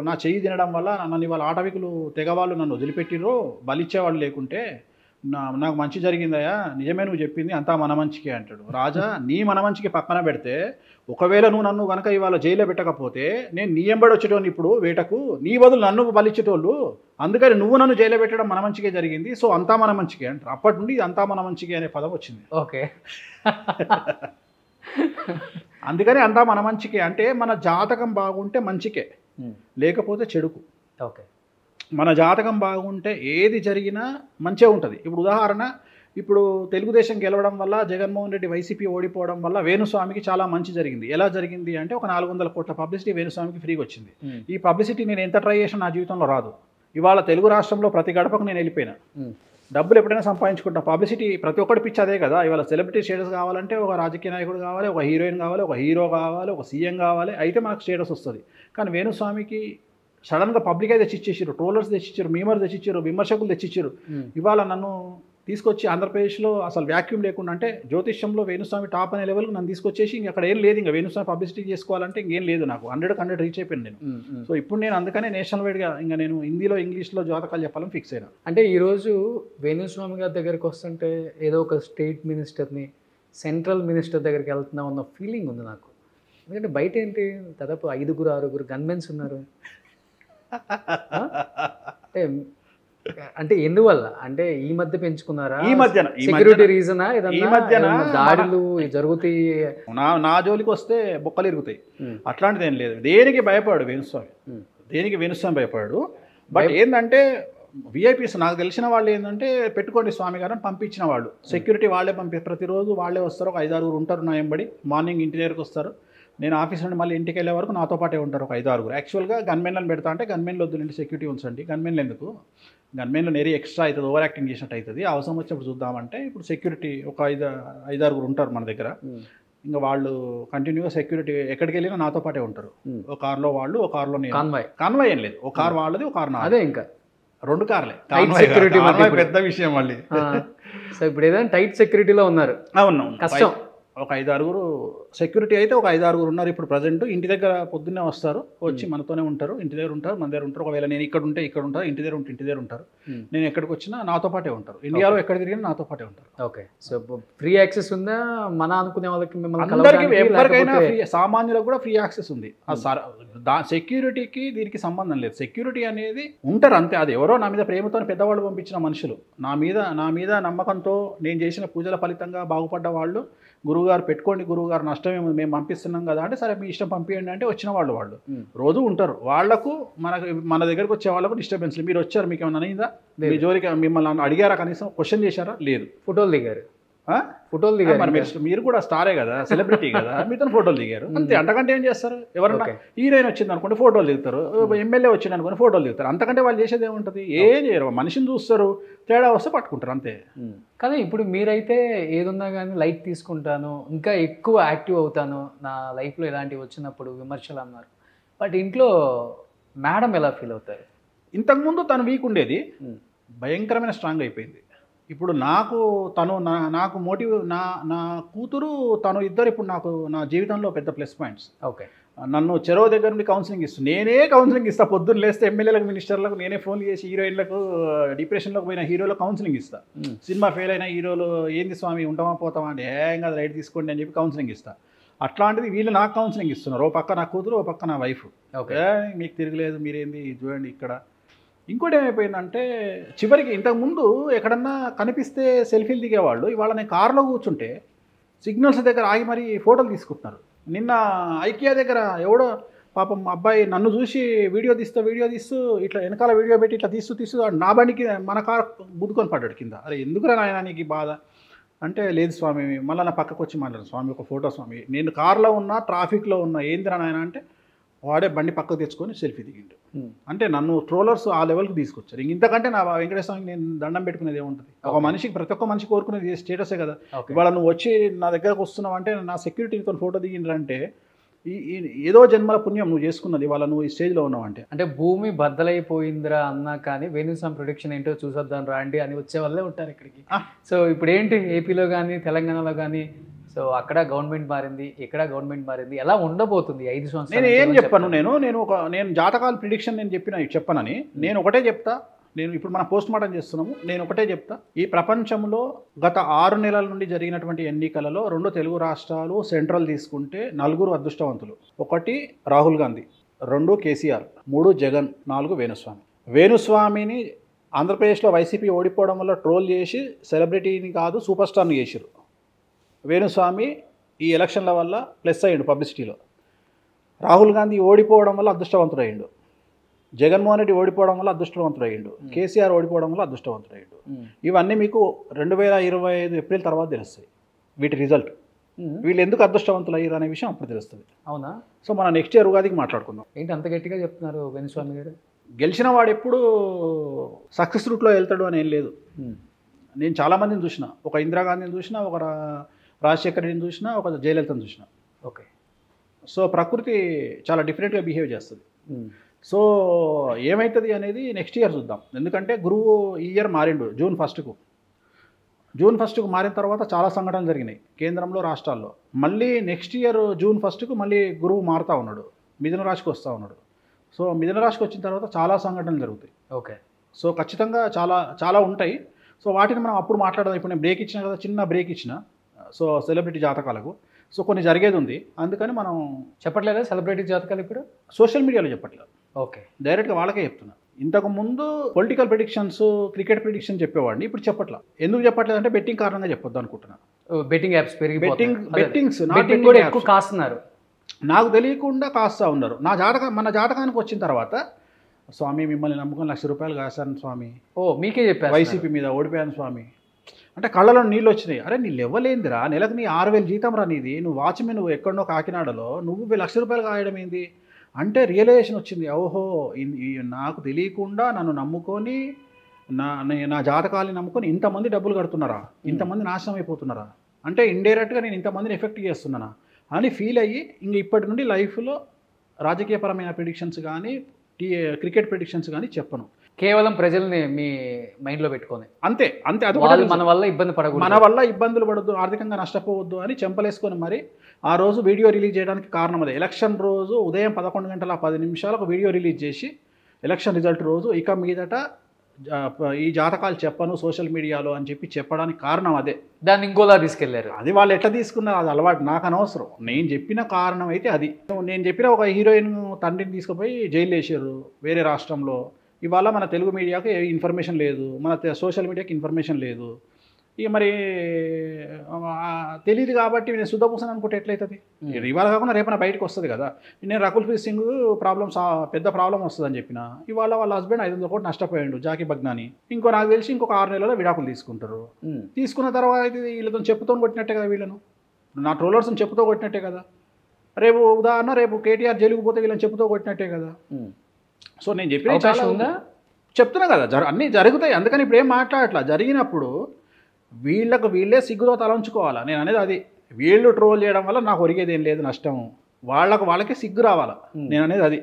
నా చెయ్యి తినడం వల్ల నన్ను ఇవాళ ఆటవికులు తెగవాళ్ళు నన్ను వదిలిపెట్టిరో, బలిచ్చేవాళ్ళు లేకుంటే నాకు మంచి జరిగిందయా, నిజమే నువ్వు చెప్పింది, అంతా మన మంచికే అంటాడు. రాజా నీ మన మంచికి పక్కన పెడితే ఒకవేళ నువ్వు నన్ను కనుక ఇవాళ జైల్లో పెట్టకపోతే నేను నీ ఎంబడి వచ్చేటోని ఇప్పుడు వేటకు, నీ బదులు నన్ను బలిచ్చేటోళ్ళు, అందుకని నువ్వు నన్ను జైల్లో పెట్టడం మన మంచికే జరిగింది, సో అంతా మన మంచికే అంటారు. అప్పటి నుండి అంతా మన మంచికే అనే పదం వచ్చింది. ఓకే. అందుకని అంతా మన మంచికే అంటే మన జాతకం బాగుంటే మంచికే, లేకపోతే చెడుకు. ఓకే. మన జాతకం బాగుంటే ఏది జరిగినా మంచిగా ఉంటుంది. ఇప్పుడు ఉదాహరణ, ఇప్పుడు తెలుగుదేశం గెలవడం వల్ల జగన్మోహన్ రెడ్డి వైసీపీ ఓడిపోవడం వల్ల వేణుస్వామికి చాలా మంచి జరిగింది. ఎలా జరిగింది అంటే ఒక 400 కోట్ల పబ్లిసిటీ వేణుస్వామికి ఫ్రీగా వచ్చింది. ఈ పబ్లిసిటీ నేను ఎంత ట్రై చేసినా నా జీవితంలో రాదు. ఇవాళ తెలుగు రాష్ట్రంలో ప్రతి గడపకు నేను వెళ్ళిపోయినా, డబ్బులు ఎప్పుడైనా సంపాదించుకుంటాం. పబ్లిసిటీ ప్రతి ఒక్కటి పిచ్చి అదే కదా. ఇవాళ సెలబ్రిటీ స్టేటస్ కావాలంటే ఒక రాజకీయ నాయకుడు కావాలి, ఒక హీరోయిన్ కావాలి, ఒక హీరో కావాలి, ఒక సీఎం కావాలి, అయితే మనకు స్టేటస్ వస్తుంది. కానీ వేణుస్వామికి సడన్గా పబ్లిక్ అయితే తెచ్చిచ్చేసారు, ట్రోలర్స్ తెచ్చిచ్చారు, మీమర్స్ తెచ్చిచ్చారు, విమర్శకులు తెచ్చిచ్చారు. ఇవాళ నన్ను తీసుకొచ్చి ఆంధ్రప్రదేశ్లో అసలు వ్యాక్యూమ్ లేకుండా, అంటే జ్యోతిష్యంలో వేణుస్వామి టాప్ అనే లెవెల్కి నన్ను తీసుకొచ్చేసి ఇంక అక్కడ ఏం లేదు, ఇంకా వేణుస్వామి పబ్లిసిటీ చేసుకోవాలంటే ఇంకేం లేదు, నాకు 100 రీచ్ అయిపోయింది నేను. సో ఇప్పుడు నేను అందుకనే నేషనల్ వైడ్గా ఇంకా నేను హిందీలో ఇంగ్లీష్లో జాతకాలు చెప్పాలని ఫిక్స్ అయినా. అంటే ఈరోజు వేణుస్వామి గారి దగ్గరికి వస్తుంటే ఏదో ఒక స్టేట్ మినిస్టర్ని, సెంట్రల్ మినిస్టర్ దగ్గరికి వెళ్తున్నాం అన్న ఫీలింగ్ ఉంది నాకు. ఎందుకంటే బయట ఏంటి దాదాపు 5-6 గన్మెన్స్ ఉన్నారు. అంటే అంటే ఎందువల్ల అంటే ఈ మధ్య పెంచుకున్నారా? ఈ మధ్యన సెక్యూరిటీ రీజనా? ఈ మధ్యన దాడులు జరుగుతాయి. నా జోలికి వస్తే బొక్కలు ఇరుగుతాయి, అట్లాంటిది ఏం లేదు. దేనికి భయపడాడు వేణుస్వామి, దేనికి వేణుస్వామి భయపడాడు. బట్ ఏంటంటే విఐపీస్ నాకు తెలిసిన వాళ్ళు ఏంటంటే పెట్టుకోండి స్వామి గారిని పంపించిన వాళ్ళు, సెక్యూరిటీ వాళ్ళే ప్రతిరోజు వాళ్ళే వస్తారు. ఒక 5-6 ఉంటారు నా ఎంబడి. మార్నింగ్ ఇంటి దగ్గరకు వస్తారు, నేను ఆఫీస్ నుండి మళ్ళీ ఇంటికి వెళ్ళే వరకు నాతో పాటే ఉంటారు ఒక 5-6. యాక్చువల్గా గన్మెన్లను పెడతా అంటే గన్మెన్లు వద్దులండి, సెక్యూరిటీ ఉంచండి. గన్మెన్లు ఎందుకు, గన్మెన్లు నేరీ ఎక్స్ట్రా అవుతుంది, ఓవర్ యాక్టింగ్ చేసినట్టు అవుతుంది. అవసరం వచ్చినప్పుడు చూద్దామంటే ఇప్పుడు సెక్యూరిటీ ఒక 5-6 ఉంటారు మన దగ్గర. ఇంకా వాళ్ళు కంటిన్యూగా సెక్యూరిటీ ఎక్కడికి వెళ్ళినా నాతో పాటే ఉంటారు. ఒక కార్లో వాళ్ళు, ఒక కార్లో నేను. కాన్వాయ్ ఏం లేదు, ఒక కార్ వాళ్ళది, ఒక కార్ నాదే. ఇంకా 2 కార్లే సెక్యూరిటీ. పెద్ద విషయం మళ్ళీ. సో ఇప్పుడు ఏదైనా టైట్ సెక్యూరిటీలో ఉన్నారు. అవును, కష్టం. ఒక 5-6 సెక్యూరిటీ అయితే ఒక 5-6 ఉన్నారు ఇప్పుడు ప్రజెంట్. ఇంటి దగ్గర పొద్దున్నే వస్తారు, వచ్చి మనతోనే ఉంటారు, ఇంటి దగ్గర ఉంటారు, మన దగ్గర ఉంటారు. ఒకవేళ నేను ఇక్కడ ఉంటే ఇక్కడ ఉంటారు, ఇంటి దగ్గర ఉంటే ఇంటి దగ్గర ఉంటారు. నేను ఎక్కడికి వచ్చినా నాతో పాటే ఉంటారు. ఇండియాలో ఎక్కడ తిరిగినా నాతో పాటే ఉంటారు. ఓకే. సో ఫ్రీ యాక్సెస్ ఉందా మన అనుకునే వాళ్ళకి? అందరికీ, ఎవరికైనా ఫ్రీ, సామాన్యులకు కూడా ఫ్రీ యాక్సెస్ ఉంది. సెక్యూరిటీకి దీనికి సంబంధం లేదు. సెక్యూరిటీ అనేది ఉంటారు అంతే. అది ఎవరో నా మీద ప్రేమతో పెద్దవాళ్ళు పంపించిన మనుషులు, నా మీద నమ్మకంతో నేను చేసిన పూజల ఫలితంగా బాగుపడ్డ వాళ్ళు. గురువుగారు పెట్టుకోండి, గురువుగారు నష్టమేమో, మేము పంపిస్తున్నాం కదా అంటే సరే మీ ఇష్టం పంపించండి అంటే వచ్చిన వాళ్ళు రోజు ఉంటారు. వాళ్లకు మన దగ్గరకు వచ్చే వాళ్ళకు డిస్టర్బెన్స్. మీరు వచ్చారు, మీకు ఏమైనా అయిందా? మీ జోలికి మిమ్మల్ని అడిగారా, కనీసం క్వశ్చన్ చేశారా? లేదు. ఫోటోలు దిగారు. మీరు కూడా స్టారే కదా, సెలబ్రిటీ కదా, మీతో ఫోటోలు దిగారు అంతే. అంతకంటే ఏం చేస్తారు? ఎవరన్నా హీరోయిన్ వచ్చింది అనుకోండి ఫోటోలు దిగుతారు, ఎమ్మెల్యే వచ్చింది అనుకోండి ఫోటోలు దిగుతారు. అంతకంటే వాళ్ళు చేసేది ఏముంటుంది? ఏం చేయరు. మనిషిని చూస్తారు, తేడా వస్తే పట్టుకుంటారు అంతే. కానీ ఇప్పుడు మీరైతే ఏదున్నా కానీ లైట్ తీసుకుంటాను, ఇంకా ఎక్కువ యాక్టివ్ అవుతాను నా లైఫ్లో ఇలాంటివి వచ్చినప్పుడు విమర్శలు అన్నారు. బట్ ఇంట్లో మేడం ఎలా ఫీల్ అవుతారు? ఇంతకుముందు తను వీక్ ఉండేది, భయంకరమైన స్ట్రాంగ్ అయిపోయింది. ఇప్పుడు నాకు మోటివ్, నా కూతురు తను ఇద్దరు ఇప్పుడు నాకు నా జీవితంలో పెద్ద ప్లస్ పాయింట్స్. ఓకే. నన్ను చెరవ దగ్గర నుండి కౌన్సిలింగ్ ఇస్తాను, నేనే కౌన్సిలింగ్ ఇస్తాను. పొద్దున్న లేస్తే ఎమ్మెల్యేలకు, మినిస్టర్లకు నేనే ఫోన్ చేసి హీరోయిన్లకు, డిప్రెషన్లోకి పోయిన హీరోలకు కౌన్సిలింగ్ ఇస్తాను. సినిమా ఫెయిల్ అయిన హీరోలు ఏంది స్వామి ఉంటామా పోతామా అంటే ఏం కాదు రైట్ తీసుకోండి అని చెప్పి కౌన్సిలింగ్ ఇస్తాను. అట్లాంటిది వీళ్ళు నాకు కౌన్సిలింగ్ ఇస్తున్నారు. ఓ పక్క నా కూతురు, ఓ పక్క నా వైఫ్. ఓకే, మీకు తిరగలేదు, మీరేంది చూడండి ఇక్కడ. ఇంకోటి ఏమైపోయిందంటే చివరికి ఇంతకుముందు ఎక్కడన్నా కనిపిస్తే సెల్ఫీలు దిగేవాళ్ళు, ఇవాళ నేను కారులో కూర్చుంటే సిగ్నల్స్ దగ్గర ఆగి మరీ ఫోటోలు తీసుకుంటున్నారు. నిన్న ఐకియా దగ్గర ఎవడో పాపం అబ్బాయి నన్ను చూసి వీడియో తీస్తూ ఇట్లా వెనకాల వీడియో పెట్టి ఇట్లా తీస్తూ నా బండికి మన కారు గుద్దుకొని పడ్డాడు కింద. అరే ఎందుకురా నాయన నీకు బాధ అంటే, లేదు స్వామి మళ్ళీ నా పక్కకు వచ్చి మాట్లాడు స్వామి, ఒక ఫోటో స్వామి, నేను కారులో ఉన్నా ట్రాఫిక్లో ఉన్నా ఏందిరా నాయన అంటే వాడే బండి పక్కకు తెచ్చుకొని సెల్ఫీ దిగిండు. అంటే నన్ను ట్రోలర్స్ ఆ లెవెల్కి తీసుకొచ్చారు. ఇంతకంటే నా వెంకటేశ్వరకి నేను దండం పెట్టుకునేది ఏముంటుంది? ఒక మనిషికి, ప్రతి ఒక్క మనిషి కోరుకునేది స్టేటసే కదా. ఇవాళ నువ్వు వచ్చి నా దగ్గరకు వస్తున్నావు అంటే, నా సెక్యూరిటీతో ఫోటో దిగిండ్రంటే ఏదో జన్మల పుణ్యం నువ్వు చేసుకున్నది, ఇవాళ నువ్వు ఈ స్టేజ్లో ఉన్నావు అంటే. అంటే భూమి బద్దలైపోయిందిరా అన్నా కానీ వేణుస్వామి ప్రొడక్షన్ ఏంటో చూసొద్దాం రాండి అని వచ్చే వాళ్ళే ఉంటారు ఇక్కడికి. సో ఇప్పుడు ఏంటి ఏపీలో కానీ తెలంగాణలో కానీ, సో అక్కడ గవర్నమెంట్ మారింది, ఇక్కడ గవర్నమెంట్ మారింది, ఎలా ఉండబోతుంది 5 సంవత్సరాలు? నేను ఏం చెప్పాను, నేను జాతకాల ప్రిడిక్షన్ నేను చెప్పనని నేను ఒకటే చెప్తా. నేను ఇప్పుడు మనం పోస్ట్ మార్టం చేస్తున్నాము, నేను ఒకటే చెప్తా. ఈ ప్రపంచంలో గత 6 నెలల నుండి జరిగినటువంటి ఎన్నికలలో 2 తెలుగు రాష్ట్రాలు, సెంట్రల్ తీసుకుంటే 4 అదృష్టవంతులు. 1 రాహుల్ గాంధీ, 2 కేసీఆర్, 3 జగన్, 4 వేణుస్వామి. వేణుస్వామిని ఆంధ్రప్రదేశ్లో వైసీపీ ఓడిపోవడం వల్ల ట్రోల్ చేసి సెలబ్రిటీని కాదు సూపర్ స్టార్ని చేసిరు. వేణుస్వామి ఈ ఎలక్షన్ల వల్ల ప్లస్ అయ్యిండు పబ్లిసిటీలో. రాహుల్ గాంధీ ఓడిపోవడం వల్ల అదృష్టవంతుడయ్యిండు. జగన్మోహన్ రెడ్డి ఓడిపోవడం వల్ల అదృష్టవంతుడయ్యిండు. కేసీఆర్ ఓడిపోవడం వల్ల అదృష్టవంతుడయ్యిండు. ఇవన్నీ మీకు 2025 ఏప్రిల్ తర్వాత తెలుస్తాయి వీటి రిజల్ట్. వీళ్ళు ఎందుకు అదృష్టవంతులు అయ్యారు అనే విషయం అప్పుడు తెలుస్తుంది. అవునా? సో మనం నెక్స్ట్ ఇయర్ ఉగాదికి మాట్లాడుకుందాం. ఏంటి అంత గట్టిగా చెప్తున్నారు వేణుస్వామి గారు? గెలిచిన వాడు ఎప్పుడు సక్సెస్ రూట్లో వెళ్తాడు అని ఏం లేదు. నేను చాలామందిని చూసిన, ఒక ఇందిరాగాంధీని చూసిన, ఒక రాజశేఖర్ రెడ్డిని చూసినా, ఒక జయలలితను చూసిన. ఓకే. సో ప్రకృతి చాలా డిఫరెంట్గా బిహేవ్ చేస్తుంది. సో ఏమవుతుంది అనేది నెక్స్ట్ ఇయర్ చూద్దాం. ఎందుకంటే గురువు ఈ ఇయర్ మారిండు జూన్ 1కు మారిన తర్వాత చాలా సంఘటనలు జరిగినాయి కేంద్రంలో, రాష్ట్రాల్లో. మళ్ళీ నెక్స్ట్ ఇయర్ జూన్ 1కు మళ్ళీ గురువు మారుతూ ఉన్నాడు, మిథున రాశికి వస్తూ ఉన్నాడు. సో మిథున రాశికి వచ్చిన తర్వాత చాలా సంఘటనలు జరుగుతాయి. ఓకే. సో ఖచ్చితంగా చాలా చాలా ఉంటాయి. సో వాటిని మనం అప్పుడు మాట్లాడదాం. ఇప్పుడు నేను బ్రేక్ ఇచ్చిన కదా, చిన్న బ్రేక్ ఇచ్చిన. So celebrity జాతకాలకు. సో కొన్ని జరిగేది ఉంది, అందుకని మనం చెప్పట్లేదా సెలబ్రిటీ జాతకాలు ఇప్పుడు? సోషల్ మీడియాలో చెప్పట్లేదు, ఓకే, డైరెక్ట్గా వాళ్ళకే చెప్తున్నా. ఇంతకుముందు పొలిటికల్ ప్రిడిక్షన్స్, క్రికెట్ ప్రిడిక్షన్ చెప్పేవాడిని, ఇప్పుడు చెప్పట్లా. ఎందుకు చెప్పట్లేదు అంటే బెట్టింగ్ కారణంగా చెప్పొద్దు అనుకుంటున్నా. బెట్టింగ్ యాప్స్ బెట్టింగ్స్ బెట్టింగ్ కూడా ఎక్కువ కాస్తున్నారు, నాకు తెలియకుండా కాస్తా ఉన్నారు. మన జాతకానికి వచ్చిన తర్వాత స్వామి మిమ్మల్ని నమ్ముకొని ₹1,00,000 కాశాను స్వామి, మీకే చెప్పారు వైసీపీ మీద ఓడిపోయాను స్వామి అంటే కళ్ళలో నీళ్ళు వచ్చినాయి. అరే నీ లెవ్వలేందిరా, నెలకు నీ 6,000 జీతం రా నీది, నువ్వు వాచ్మెన్, నువ్వు ఎక్కడో కాకినాడలో నువ్వు ₹1,00,000 కాయడం ఏంది అంటే రియలైజేషన్ వచ్చింది. ఓహో నాకు తెలియకుండా నన్ను నమ్ముకొని నా జాతకాలని నమ్ముకొని ఇంతమంది డబ్బులు కడుతున్నారా, ఇంతమంది నాశనం అయిపోతున్నారా అంటే ఇండైరెక్ట్గా నేను ఇంతమందిని ఎఫెక్ట్ చేస్తున్నానా అని ఫీల్ అయ్యి ఇంక ఇప్పటి నుండి లైఫ్లో రాజకీయపరమైన ప్రిడిక్షన్స్ కానీ క్రికెట్ ప్రిడిక్షన్స్ కానీ చెప్పను. కేవలం ప్రజల్ని మీ మైండ్లో పెట్టుకొని అంతే. అది మన వల్ల ఇబ్బంది పడకూడదు, మన వల్ల ఇబ్బందులు పడద్దు, ఆర్థికంగా నష్టపోవద్దు అని చెంపలేసుకొని మరి ఆ రోజు వీడియో రిలీజ్ చేయడానికి కారణం అదే. ఎలక్షన్ రోజు ఉదయం 11:10 వీడియో రిలీజ్ చేసి ఎలక్షన్ రిజల్ట్ రోజు ఇక మీదట ఈ జాతకాలు చెప్పను సోషల్ మీడియాలో అని చెప్పడానికి కారణం అదే. దాన్ని ఇంకోలా తీసుకెళ్లారు. అది వాళ్ళు ఎట్లా తీసుకున్నారు అది అలవాటు, నాకు అనవసరం. నేను చెప్పిన కారణం అయితే అది. నేను చెప్పిన ఒక హీరోయిన్ తండ్రిని తీసుకుపోయి జైలు వేసారు వేరే రాష్ట్రంలో. ఇవాళ మన తెలుగు మీడియాకి ఇన్ఫర్మేషన్ లేదు, మన సోషల్ మీడియాకి ఇన్ఫర్మేషన్ లేదు. ఇక మరి తెలియదు కాబట్టి నేను శుద్ధపూసని అనుకుంటే ఎట్లయితుంది? ఇవాళ కాకుండా రేపన బయటకు వస్తుంది కదా. నేను రకుల్ ప్రీత్ సింగ్ పెద్ద ప్రాబ్లం వస్తుందని చెప్పిన, ఇవాళ వాళ్ళ హస్బెండ్ 500 కోట్లు నష్టపోయాడు జాకీ బగ్నాని. నాకు తెలిసి ఇంకొక 6 నెలల్లో విడాకులు తీసుకుంటారు. తీసుకున్న తర్వాత వీళ్ళతో చెప్పుతో కొట్టినట్టే కదా, వీళ్ళను నా ట్రోలర్స్ని చెప్పుతో కొట్టినట్టే కదా. రేపు ఉదాహరణ రేపు కేటీఆర్ జైలుకు పోతే వీళ్ళని చెప్పుతో కొట్టినట్టే కదా. సో నేను చెప్పిన చాలా ఉందా చెప్తున్నా కదా, అన్నీ జరుగుతాయి. అందుకని ఇప్పుడు ఏం మాట్లాడట్లా. జరిగినప్పుడు వీళ్ళే సిగ్గుతో తలంచుకోవాలా. నేను అనేది అది. వీళ్ళు ట్రోల్ చేయడం వల్ల నాకు ఒరిగేది ఏం లేదు నష్టం, వాళ్ళకే సిగ్గు రావాలా. నేను అనేది అది.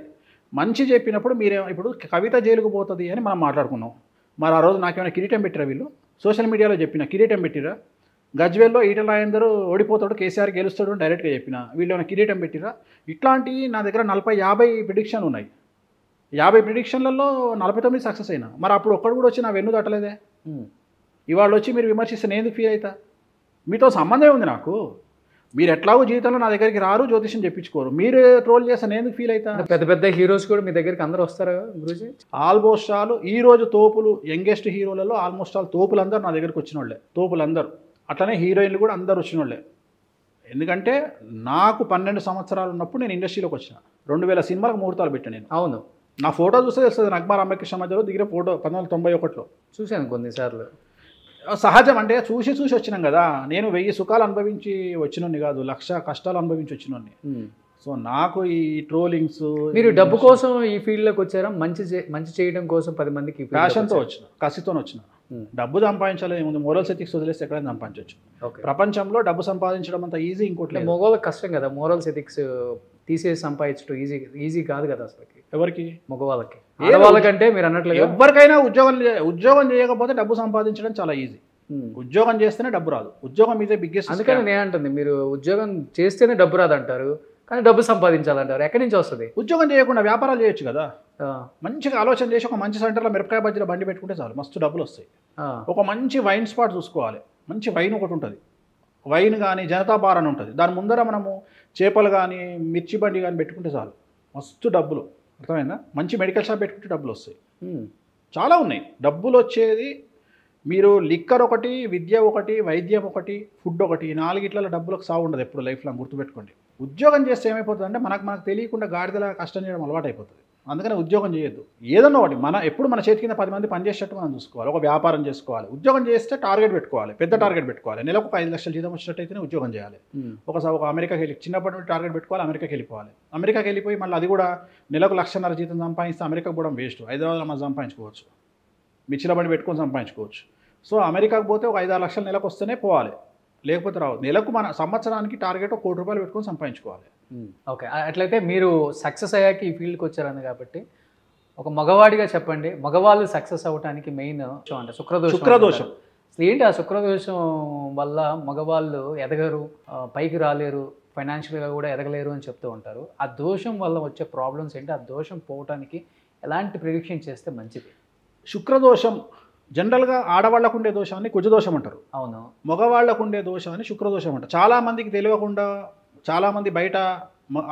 మంచి చెప్పినప్పుడు ఇప్పుడు కవిత జైలుకు పోతుంది అని మనం మాట్లాడుకున్నాం. మరి ఆ రోజు నాకేమైనా కిరీటం పెట్టిరా వీళ్ళు? సోషల్ మీడియాలో చెప్పిన కిరీటం పెట్టిరా? గజ్వేల్లో ఈటల రాజేందర్ ఓడిపోతాడు, కేసీఆర్ గెలుస్తాడు అని డైరెక్ట్గా చెప్పిన, వీళ్ళు ఏమైనా కిరీటం పెట్టిరా? ఇట్లాంటివి నా దగ్గర 40-50 ప్రిడిక్షన్ ఉన్నాయి. 50 ప్రిడిక్షన్లలో 49 సక్సెస్ అయినా. మరి అప్పుడు ఒక్కడు కూడా వచ్చి నా వెన్ను తట్టలేదే. ఇవాళ వచ్చి మీరు విమర్శిస్తే నేను ఫీల్ అవుతా? మీతో సంబంధమే ఉంది నాకు. మీరు ఎట్లాగో జీవితంలో నా దగ్గరికి రారు, జ్యోతిష్యం చెప్పించుకోరు, మీరు ట్రోల్ చేస్తే నేను ఫీల్ అవుతా? పెద్ద హీరోస్ కూడా మీ దగ్గరికి అందరూ వస్తారా గురూజీ? ఆల్మోస్ట్ ఆల్ ఈ రోజు తోపులు యంగెస్ట్ హీరోలలో ఆల్మోస్ట్ ఆల్ తోపులందరూ నా దగ్గరికి వచ్చిన వాళ్ళే, తోపులందరూ. అట్లనే హీరోయిన్లు కూడా అందరు వచ్చిన వాళ్ళే. ఎందుకంటే నాకు 12 సంవత్సరాలు ఉన్నప్పుడు నేను ఇండస్ట్రీలోకి వచ్చిన. 2000 సినిమాలకు ముహూర్తాలు పెట్టాను నేను. అవును, నా ఫోటో చూస్తే తెలుస్తుంది. నగ్మా రామకృష్ణ మధ్యలో దిగిన ఫోటో 1991లో చూశాను కొన్నిసార్లు. సహజం అంటే చూసి వచ్చినాం కదా. నేను 1000 సుఖాలు అనుభవించి వచ్చినోని కాదు, 1,00,000 కష్టాలు అనుభవించి వచ్చినోని. సో నాకు ఈ ట్రోలింగ్స్, మీరు డబ్బు కోసం ఈ ఫీల్డ్లోకి వచ్చారా? మంచి చేయడం కోసం 10 మందికి ప్యాషన్తో వచ్చిన, కసితో వచ్చిన. డబ్బు సంపాదించాలి ఏముంది, మోరల్ ఎథిక్స్ వదిలేస్తే ఎక్కడైనా సంపాదించవచ్చు. ప్రపంచంలో డబ్బు సంపాదించడం అంత ఈజీ ఇంకోటి. మగవాళ్ళకి కష్టం కదా మోరల్స్ ఎథిక్స్ తీసేసి సంపాదించడం. ఈజీ కాదు కదా అసలు. ఎవరికి? మగవాళ్ళకి. ఆడవాళ్ళకంటే మీరు అన్నట్లుగా ఎవరికైనా ఉద్యోగం చేయకపోతే డబ్బు సంపాదించడం చాలా ఈజీ. ఉద్యోగం చేస్తేనే డబ్బు రాదు. ఉద్యోగం ఇదే బిగ్గెస్ట్. అందుకని నేను అంటుంది, మీరు ఉద్యోగం చేస్తేనే డబ్బు రాదంటారు, కానీ డబ్బు సంపాదించాలంటారు. ఎక్కడి నుంచి వస్తుంది? ఉద్యోగం చేయకుండా వ్యాపారాలు చేయొచ్చు కదా. మంచిగా ఆలోచన చేసి ఒక మంచి సెంటర్లో మిరపకాయ బజ్జీలో బండి పెట్టుకుంటే చాలు, మస్తు డబ్బులు వస్తాయి. ఒక మంచి వైన్ స్పాట్ చూసుకోవాలి. మంచి వైన్ ఒకటి ఉంటుంది, వైన్ కానీ జనతా బార్ అని ఉంటుంది, దాని ముందర మనము చేపలు కానీ మిర్చి బండి కానీ పెట్టుకుంటే చాలు, మస్తు డబ్బులు. అర్థమైందా? మంచి మెడికల్ షాప్ పెట్టుకుంటే డబ్బులు వస్తాయి. చాలా ఉన్నాయి డబ్బులు వచ్చేది. మీరు లిక్కర్ ఒకటి, విద్య ఒకటి, వైద్యం ఒకటి, ఫుడ్ ఒకటి, 4 ఇట్లలో డబ్బులకు సాగు ఉండదు ఎప్పుడు లైఫ్లో. గుర్తుపెట్టుకోండి. ఉద్యోగం చేస్తే ఏమైపోతుంది అంటే మనకు తెలియకుండా గాడిదలా కష్టం చేయడం అలవాటు అయిపోతుంది. అందుకని ఉద్యోగం చేయొద్దు. ఏదన్నా ఒకటి ఎప్పుడు మన చేతి కింద 10 మంది పనిచేసేటట్టు మనం చూసుకోవాలి. ఒక వ్యాపారం చేసుకోవాలి. ఉద్యోగం చేస్తే టార్గెట్ పెట్టుకోవాలి, పెద్ద టార్గెట్ పెట్టుకోవాలి. నెలకు 5 లక్షల జీతం వచ్చినట్టయితేనే ఉద్యోగం చేయాలి. ఒక అమెరికాకి వెళ్ళి చిన్నప్పటి నుండి టార్గెట్ పెట్టుకోవాలి, అమెరికాకి వెళ్ళిపోవాలి. అమెరికాకి వెళ్ళిపోయి మళ్ళీ అది కూడా నెలకు 1,50,000 జీతం సంపాదిస్తే అమెరికాకు కూడా వేస్ట్. హైదరాబాద్లో మనం సంపాదించుకోవచ్చు, మిర్చిల బండి పెట్టుకొని సంపాదించుకోవచ్చు. సో అమెరికాకు పోతే ఒక 5-6 లక్షలు నెలకు వస్తేనే పోవాలి, లేకపోతే రావు. నెలకు మన సంవత్సరానికి టార్గెట్ ₹1 కోటి పెట్టుకొని సంపాదించుకోవాలి. ఓకే, అట్లయితే మీరు సక్సెస్ అయ్యాక ఈ ఫీల్డ్కి వచ్చారని కాబట్టి ఒక మగవాడిగా చెప్పండి, మగవాళ్ళు సక్సెస్ అవ్వడానికి మెయిన్ అంటే శుక్రదోషం. అసలు ఏంటి ఆ శుక్రదోషం వల్ల మగవాళ్ళు ఎదగరు, పైకి రాలేరు, ఫైనాన్షియల్గా కూడా ఎదగలేరు అని చెప్తూ ఉంటారు. ఆ దోషం వల్ల వచ్చే ప్రాబ్లమ్స్ ఏంటి? ఆ దోషం పోవటానికి ఎలాంటి ప్రిడిక్షన్ చేస్తే మంచిది? శుక్రదోషం జనరల్గా ఆడవాళ్లకు ఉండే దోషాన్ని కుజదోషం అంటారు, అవును. మగవాళ్లకు ఉండే దోషాన్ని శుక్రదోషం అంటారు. చాలామందికి తెలియకుండా చాలామంది బయట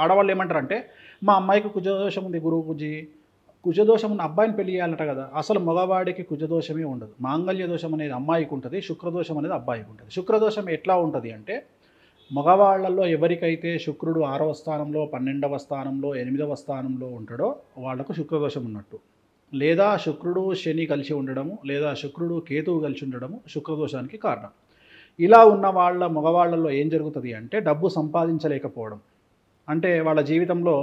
ఆడవాళ్ళు ఏమంటారంటే మా అమ్మాయికి కుజదోషం ఉంది గురువు పూజి, కుజదోషం ఉన్న అబ్బాయిని పెళ్లి చేయాలంట కదా. అసలు మగవాడికి కుజదోషమే ఉండదు. మాంగళ్య దోషం అనేది అమ్మాయికి ఉంటుంది, శుక్రదోషం అనేది అబ్బాయికి ఉంటుంది. శుక్రదోషం ఎట్లా ఉంటుంది అంటే మగవాళ్లలో ఎవరికైతే శుక్రుడు 6వ స్థానంలో 12వ స్థానంలో 8వ స్థానంలో ఉంటాడో వాళ్లకు శుక్రదోషం ఉన్నట్టు, లేదా శుక్రుడు శని కలిసి ఉండడము, లేదా శుక్రుడు కేతువు కలిసి ఉండడము శుక్రదోషానికి కారణం. ఇలా ఉన్న మగవాళ్లలో ఏం జరుగుతుంది అంటే డబ్బు సంపాదించలేకపోవడం. అంటే వాళ్ళ జీవితంలో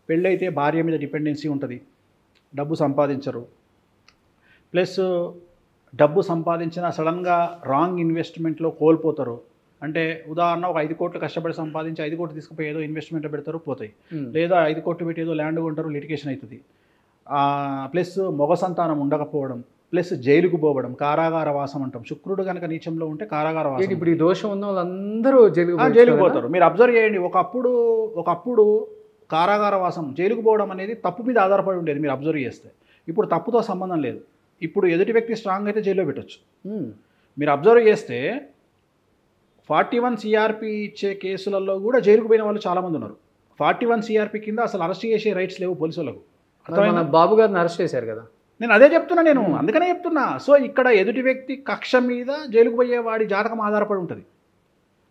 పెళ్ళైతే భార్య మీద డిపెండెన్సీ ఉంటుంది, డబ్బు సంపాదించరు. ప్లస్ డబ్బు సంపాదించిన సడన్గా రాంగ్ ఇన్వెస్ట్మెంట్లో కోల్పోతారు. అంటే ఉదాహరణ ఒక 5 కోట్లు కష్టపడి సంపాదించి 5 కోట్లు తీసుకుపోయి ఏదో ఇన్వెస్ట్మెంట్లో పెడతారు, పోతాయి. లేదా 5 కోట్లు పెట్టి ఏదో ల్యాండ్ కొంటారు, లిటిగేషన్ అవుతుంది. ప్లస్ మొగ సంతానం ఉండకపోవడం, ప్లస్ జైలుకు పోవడం, కారాగార వాసం అంటాం. శుక్రుడు కనుక నీచంలో ఉంటే కారాగార వాసం. ఇప్పుడు ఈ దోషం ఉన్న వాళ్ళందరూ జైలుకు పోతారు. మీరు అబ్జర్వ్ చేయండి, ఒకప్పుడు కారాగార వాసం, జైలుకు పోవడం అనేది తప్పు మీద ఆధారపడి ఉండేది. మీరు అబ్జర్వ్ చేస్తే ఇప్పుడు తప్పుతో సంబంధం లేదు. ఇప్పుడు ఎదుటి వ్యక్తి స్ట్రాంగ్ అయితే జైల్లో పెట్టచ్చు. మీరు అబ్జర్వ్ చేస్తే 41 CRP ఇచ్చే కేసులలో కూడా జైలుకు పోయిన వాళ్ళు చాలామంది ఉన్నారు. 41 CRP కింద అసలు అరెస్ట్ చేసే రైట్స్ లేవు పోలీసు వాళ్ళకు. బాబు గారిని అరెస్ట్ చేశారు కదా, నేను అదే చెప్తున్నా, నేను అందుకనే చెప్తున్నా. సో ఇక్కడ ఎదుటి వ్యక్తి కక్ష మీద జైలుకు పోయే వాడి జాతకం ఆధారపడి ఉంటుంది,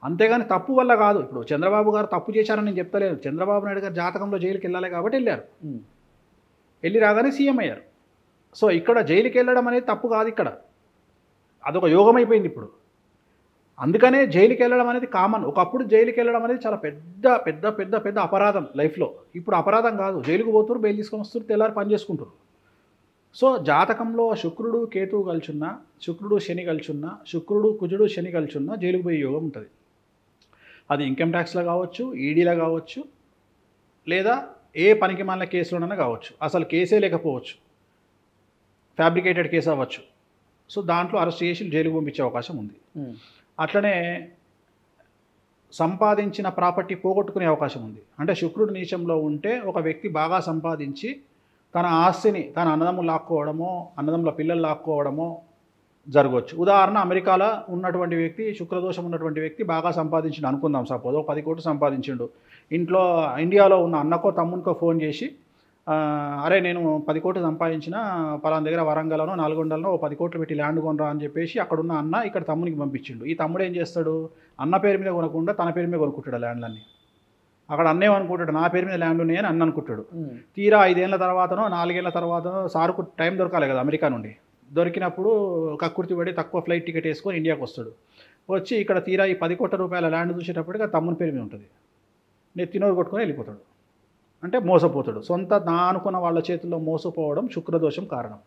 అంతేగాని తప్పు వల్ల కాదు. ఇప్పుడు చంద్రబాబు గారు తప్పు చేశారని నేను చెప్తలేను. చంద్రబాబు నాయుడు గారు జాతకంలో జైలుకి వెళ్ళాలి కాబట్టి వెళ్ళారు, వెళ్ళి రాగానే సీఎం అయ్యారు. సో ఇక్కడ జైలుకి వెళ్ళడం అనేది తప్పు కాదు, ఇక్కడ అదొక యోగం అయిపోయింది ఇప్పుడు. అందుకనే జైలుకి వెళ్ళడం అనేది కామన్. ఒకప్పుడు జైలుకి వెళ్ళడం అనేది చాలా పెద్ద పెద్ద పెద్ద పెద్ద అపరాధం లైఫ్లో. ఇప్పుడు అపరాధం కాదు, జైలుకు పోతున్నారు, బెయిల్ తీసుకొని వస్తారు, తెల్లారి పని చేసుకుంటారు. సో జాతకంలో శుక్రుడు కేతువు కలిచున్నా, శుక్రుడు శని కలిచున్నా, శుక్రుడు కుజుడు శని కలిచున్నా జైలుకు పోయే యోగం ఉంటుంది. అది ఇన్కమ్ ట్యాక్స్లో కావచ్చు, ఈడీలో కావచ్చు, లేదా ఏ పనికి మాలిన కేసులోనైనా కావచ్చు. అసలు కేసే లేకపోవచ్చు, ఫ్యాబ్రికేటెడ్ కేసు అవ్వచ్చు. సో దాంట్లో అరెస్ట్ చేసి జైలుకు పంపించే అవకాశం ఉంది. అట్లనే సంపాదించిన ప్రాపర్టీ పోగొట్టుకునే అవకాశం ఉంది. అంటే శుక్రుడు నీచంలో ఉంటే ఒక వ్యక్తి బాగా సంపాదించి తన ఆస్తిని తన అన్నదమ్ములు లాక్కోవడమో, అన్నదమ్ముల పిల్లలు లాక్కోవడమో జరగవచ్చు. ఉదాహరణ, అమెరికాలో ఉన్నటువంటి వ్యక్తి, శుక్రదోషం ఉన్నటువంటి వ్యక్తి బాగా సంపాదించిండు అనుకుందాం. సపోజ్ 10 కోట్లు సంపాదించిండు. ఇండియాలో ఉన్న అన్నకో తమ్మునికో ఫోన్ చేసి, అరే నేను 10 కోట్లు సంపాదించిన పలానా దగ్గర వరంగల్లోనో నల్గొండలో 10 కోట్లు పెట్టి ల్యాండ్ కొనరా అని చెప్పేసి అక్కడున్న అన్న ఇక్కడ తమ్మునికి పంపించిండు. ఈ తమ్ముడు ఏం చేస్తాడు, అన్న పేరు మీద కొనకుండా తన పేరు మీద కొనుక్కుంటాడు ల్యాండ్లన్నీ. అక్కడ అన్నేమనుకుంటాడు, నా పేరు మీద ల్యాండ్ ఉన్నాయని అన్న అనుకుంటాడు. తీరా 5 ఏళ్ల తర్వాతనో 4 ఏళ్ల తర్వాతనో సారుకు టైం దొరకాలి కదా అమెరికా నుండి. దొరికినప్పుడు కక్కుర్తి పడి తక్కువ ఫ్లైట్ టికెట్ వేసుకొని ఇండియాకి వస్తాడు. వచ్చి ఇక్కడ తీరా ఈ 10 కోట్ల రూపాయల ల్యాండ్ చూసేటప్పటికి ఆ తమ్ముని పేరు మీద ఉంటుంది. నెత్తినోరు కొట్టుకొని వెళ్ళిపోతాడు, అంటే మోసపోతాడు. సొంత నా అనుకున్న వాళ్ళ చేతుల్లో మోసపోవడం శుక్రదోషం కారణం.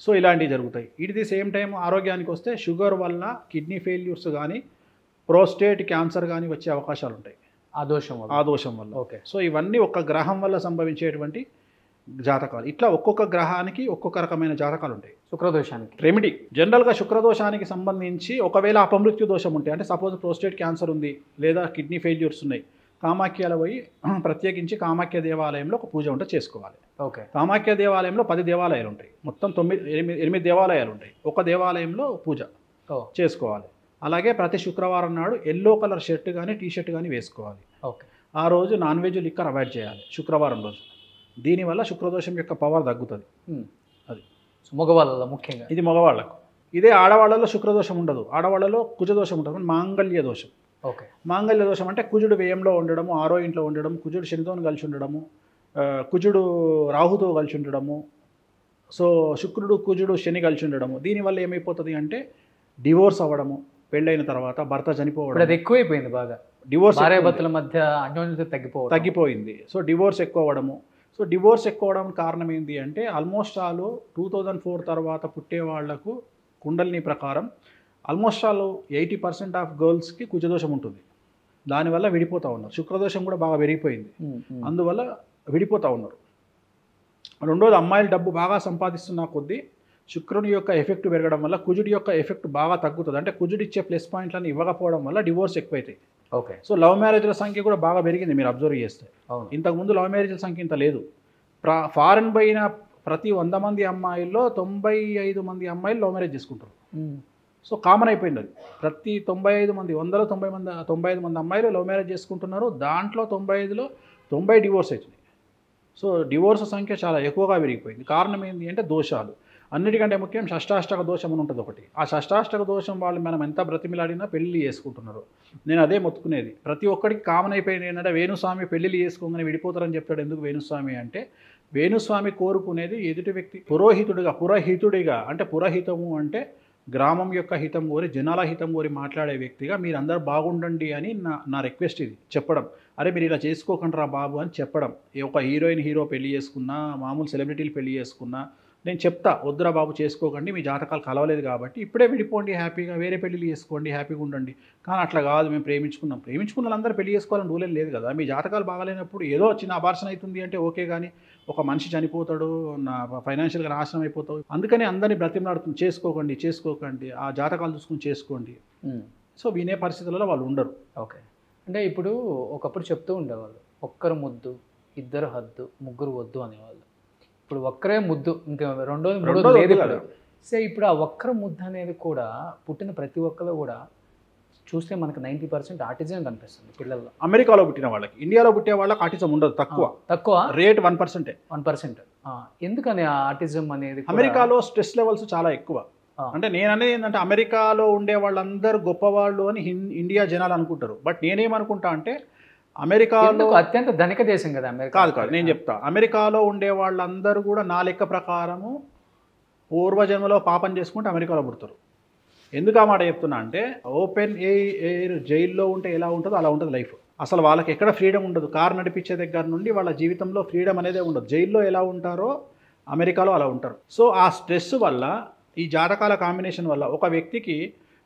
సో ఇలాంటివి జరుగుతాయి. ఇట్ ది సేమ్ టైం ఆరోగ్యానికి వస్తే షుగర్ వల్ల కిడ్నీ ఫెయిల్యూర్స్ కానీ, ప్రోస్టేట్ క్యాన్సర్ కానీ వచ్చే అవకాశాలు ఉంటాయి ఆ దోషం వల్ల. ఓకే. సో ఇవన్నీ ఒక్క గ్రహం వల్ల సంభవించేటువంటి జాతకాలు. ఇట్లా ఒక్కొక్క గ్రహానికి ఒక్కొక్క రకమైన జాతకాలు ఉంటాయి. శుక్రదోషానికి రెమెడీ జనరల్గా శుక్రదోషానికి సంబంధించి ఒకవేళ అపమృత్యు దోషం ఉంటే, అంటే సపోజ్ ప్రోస్టేట్ క్యాన్సర్ ఉంది లేదా కిడ్నీ ఫెయిల్యూర్స్ ఉన్నాయి, కామాఖ్యలో పోయి ప్రత్యేకించి కామాఖ్య దేవాలయంలో ఒక పూజ ఉంటే చేసుకోవాలి. ఓకే. కామాఖ్య దేవాలయంలో 10 దేవాలయాలు ఉంటాయి, మొత్తం 8 దేవాలయాలు ఉంటాయి. ఒక దేవాలయంలో పూజ చేసుకోవాలి. అలాగే ప్రతి శుక్రవారం నాడు ఎల్లో కలర్ షర్ట్ కానీ టీ-షర్ట్ కానీ వేసుకోవాలి. ఓకే. ఆ రోజు నాన్ వెజ్ లిక్కర్ అవాయిడ్ చేయాలి శుక్రవారం రోజు. దీనివల్ల శుక్రదోషం యొక్క పవర్ తగ్గుతుంది. అది మగవాళ్ళలో ముఖ్యంగా, ఇది మగవాళ్ళకు. ఇదే ఆడవాళ్ళలో శుక్రదోషం ఉండదు, ఆడవాళ్ళలో కుజదోషం ఉంటుంది, మాంగళ్య దోషం. ఓకే. మాంగళ్య దోషం అంటే కుజుడు వ్యయంలో ఉండడము, 6వ ఇంట్లో ఉండడం, కుజుడు శనితో కలిసి ఉండడము, కుజుడు రాహుతో కలిసి ఉండడము, సో శుక్రుడు కుజుడు శని కలిసి ఉండడము. దీనివల్ల ఏమైపోతుంది అంటే డివోర్స్ అవ్వడము, పెళ్ళైన తర్వాత భర్త చనిపోవడం. అది ఎక్కువైపోయింది బాగా, డివోర్స్ భార్యాభర్తల మధ్య అన్యోన్యత తగ్గిపోయింది. సో డివోర్స్ ఎక్కువ అవ్వడము. సో డివోర్స్ ఎక్కువ అవడానికి కారణం ఏంటి అంటే ఆల్మోస్ట్ ఆల్ 2004 తర్వాత పుట్టే వాళ్లకు కుండలిని ప్రకారం ఆల్మోస్ట్ ఆల్ 80% ఆఫ్ గర్ల్స్కి కుజదోషం ఉంటుంది. దానివల్ల విడిపోతూ ఉన్నారు. శుక్రదోషం కూడా బాగా పెరిగిపోయింది, అందువల్ల విడిపోతూ ఉన్నారు. రెండోది, అమ్మాయిలు డబ్బు బాగా సంపాదిస్తున్న కొద్దీ శుక్రుని యొక్క ఎఫెక్ట్ పెరగడం వల్ల కుజుడి యొక్క ఎఫెక్ట్ బాగా తగ్గుతుంది. అంటే కుజుడు ఇచ్చే ప్లస్ పాయింట్లను ఇవ్వకపోవడం వల్ల డివోర్స్ ఎక్కువైతాయి. ఓకే. సో లవ్ మ్యారేజ్ల సంఖ్య కూడా బాగా పెరిగింది మీరు అబ్జర్వ్ చేస్తే. ఇంతకుముందు లవ్ మ్యారేజ్ల సంఖ్య ఇంత లేదు. ప్రతి 100 మంది అమ్మాయిల్లో 95 మంది అమ్మాయిలు లవ్ మ్యారేజ్ చేసుకుంటారు. సో కామన్ అయిపోయింది అది. ప్రతి 95 మంది 100లో 95 మంది అమ్మాయిలు లవ్ మ్యారేజ్ చేసుకుంటున్నారు. దాంట్లో 95లో 90 డివోర్స్ అవుతున్నాయి. సో డివోర్స్ సంఖ్య చాలా ఎక్కువగా పెరిగిపోయింది. కారణం ఏంటి అంటే దోషాలు. అన్నిటికంటే ముఖ్యం షష్టాష్టక దోషం అని ఉంటుంది ఒకటి. ఆ షష్టాష్టక దోషం వాళ్ళు మనం ఎంత బ్రతిమిలాడినా పెళ్లి చేసుకుంటున్నారు. నేను అదే మొత్తుకునేది. ప్రతి ఒక్కడికి కామన్ అయిపోయింది ఏంటంటే వేణుస్వామి పెళ్లిళ్ళు చేసుకోగానే విడిపోతారని చెప్తాడు. ఎందుకు వేణుస్వామి అంటే వేణుస్వామి కోరుకునేది ఎదుటి వ్యక్తి పురహితుడిగా అంటే పురహితము అంటే గ్రామం యొక్క హితం కోరి జనాల హితం కోరి మాట్లాడే వ్యక్తిగా మీరందరూ బాగుండండి అని నా రిక్వెస్ట్ ఇది చెప్పడం. అరే మీరు ఇలా చేసుకోకండి రా బాబు అని చెప్పడం. ఒక హీరో పెళ్లి చేసుకున్నా మామూలు సెలబ్రిటీలు పెళ్లి చేసుకున్నా నేను చెప్తా వద్దురా బాబు చేసుకోకండి, మీ జాతకాలు కలవలేదు కాబట్టి ఇప్పుడే విడిపోండి, హ్యాపీగా వేరే పెళ్లిళ్ళు చేసుకోండి, హ్యాపీగా ఉండండి. కానీ అట్లా కాదు, మేము ప్రేమించుకున్న వాళ్ళందరూ పెళ్లి చేసుకోవాలని రూల్ లేదు కదా. మీ జాతకాలు బాగాలేనప్పుడు ఏదో చిన్న అబార్షన్ అవుతుంది అంటే ఓకే, కానీ ఒక మనిషి చనిపోతాడు, నా ఫైనాన్షియల్గా నాశనం అయిపోతావు. అందుకని అందరినీ బ్రతిమలాడుతుంది చేసుకోకండి, ఆ జాతకాలు చూసుకుని చేసుకోండి. సో వినే పరిస్థితులలో వాళ్ళు ఉండరు. ఓకే, అంటే ఇప్పుడు ఒకప్పుడు చెప్తూ ఉండేవాళ్ళు ఒక్కరు ముద్దు, ఇద్దరు హద్దు, ముగ్గురు వద్దు అనేవాళ్ళు. ఇప్పుడు ఒక్కరే ముద్దు, ఇంకా రెండోది లేదు కదా. సో ఇప్పుడు ఆ ఒక్కరు ముద్దు అనేది కూడా పుట్టిన ప్రతి ఒక్కరు కూడా చూస్తే మనకు 90% ఆటిజం కనిపిస్తుంది పిల్లల్లో. అమెరికాలో పుట్టిన వాళ్ళకి, ఇండియాలో పుట్టే వాళ్ళకి ఆటిజం ఉండదు, తక్కువ రేట్ 1%. ఎందుకని ఆటిజం అనేది? అమెరికాలో స్ట్రెస్ లెవెల్స్ చాలా ఎక్కువ. అంటే నేను అనేది ఏంటంటే అమెరికాలో ఉండే వాళ్ళందరూ గొప్పవాళ్ళు అని ఇండియా జనాలు అనుకుంటారు. బట్ నేనేమనుకుంటా అంటే అమెరికాలో అత్యంత ధనిక దేశం కదా అమెరికా. కాదు నేను చెప్తా, అమెరికాలో ఉండే వాళ్ళందరూ కూడా నా లెక్క ప్రకారము పూర్వజన్మలో పాపం చేసుకుంటే అమెరికాలో పుడతారు. ఎందుకు ఆ మాట చెప్తున్నా అంటే ఓపెన్ ఎయిర్ జైల్లో ఉంటే ఎలా ఉంటుందో అలా ఉంటుంది లైఫ్. అసలు వాళ్ళకి ఎక్కడ ఫ్రీడమ్ ఉండదు. కారు నడిపించే దగ్గర నుండి వాళ్ళ జీవితంలో ఫ్రీడమ్ అనేదే ఉండదు. జైల్లో ఎలా ఉంటారో అమెరికాలో అలా ఉంటారు. సో ఆ స్ట్రెస్ వల్ల, ఈ జాతకాల కాంబినేషన్ వల్ల ఒక వ్యక్తికి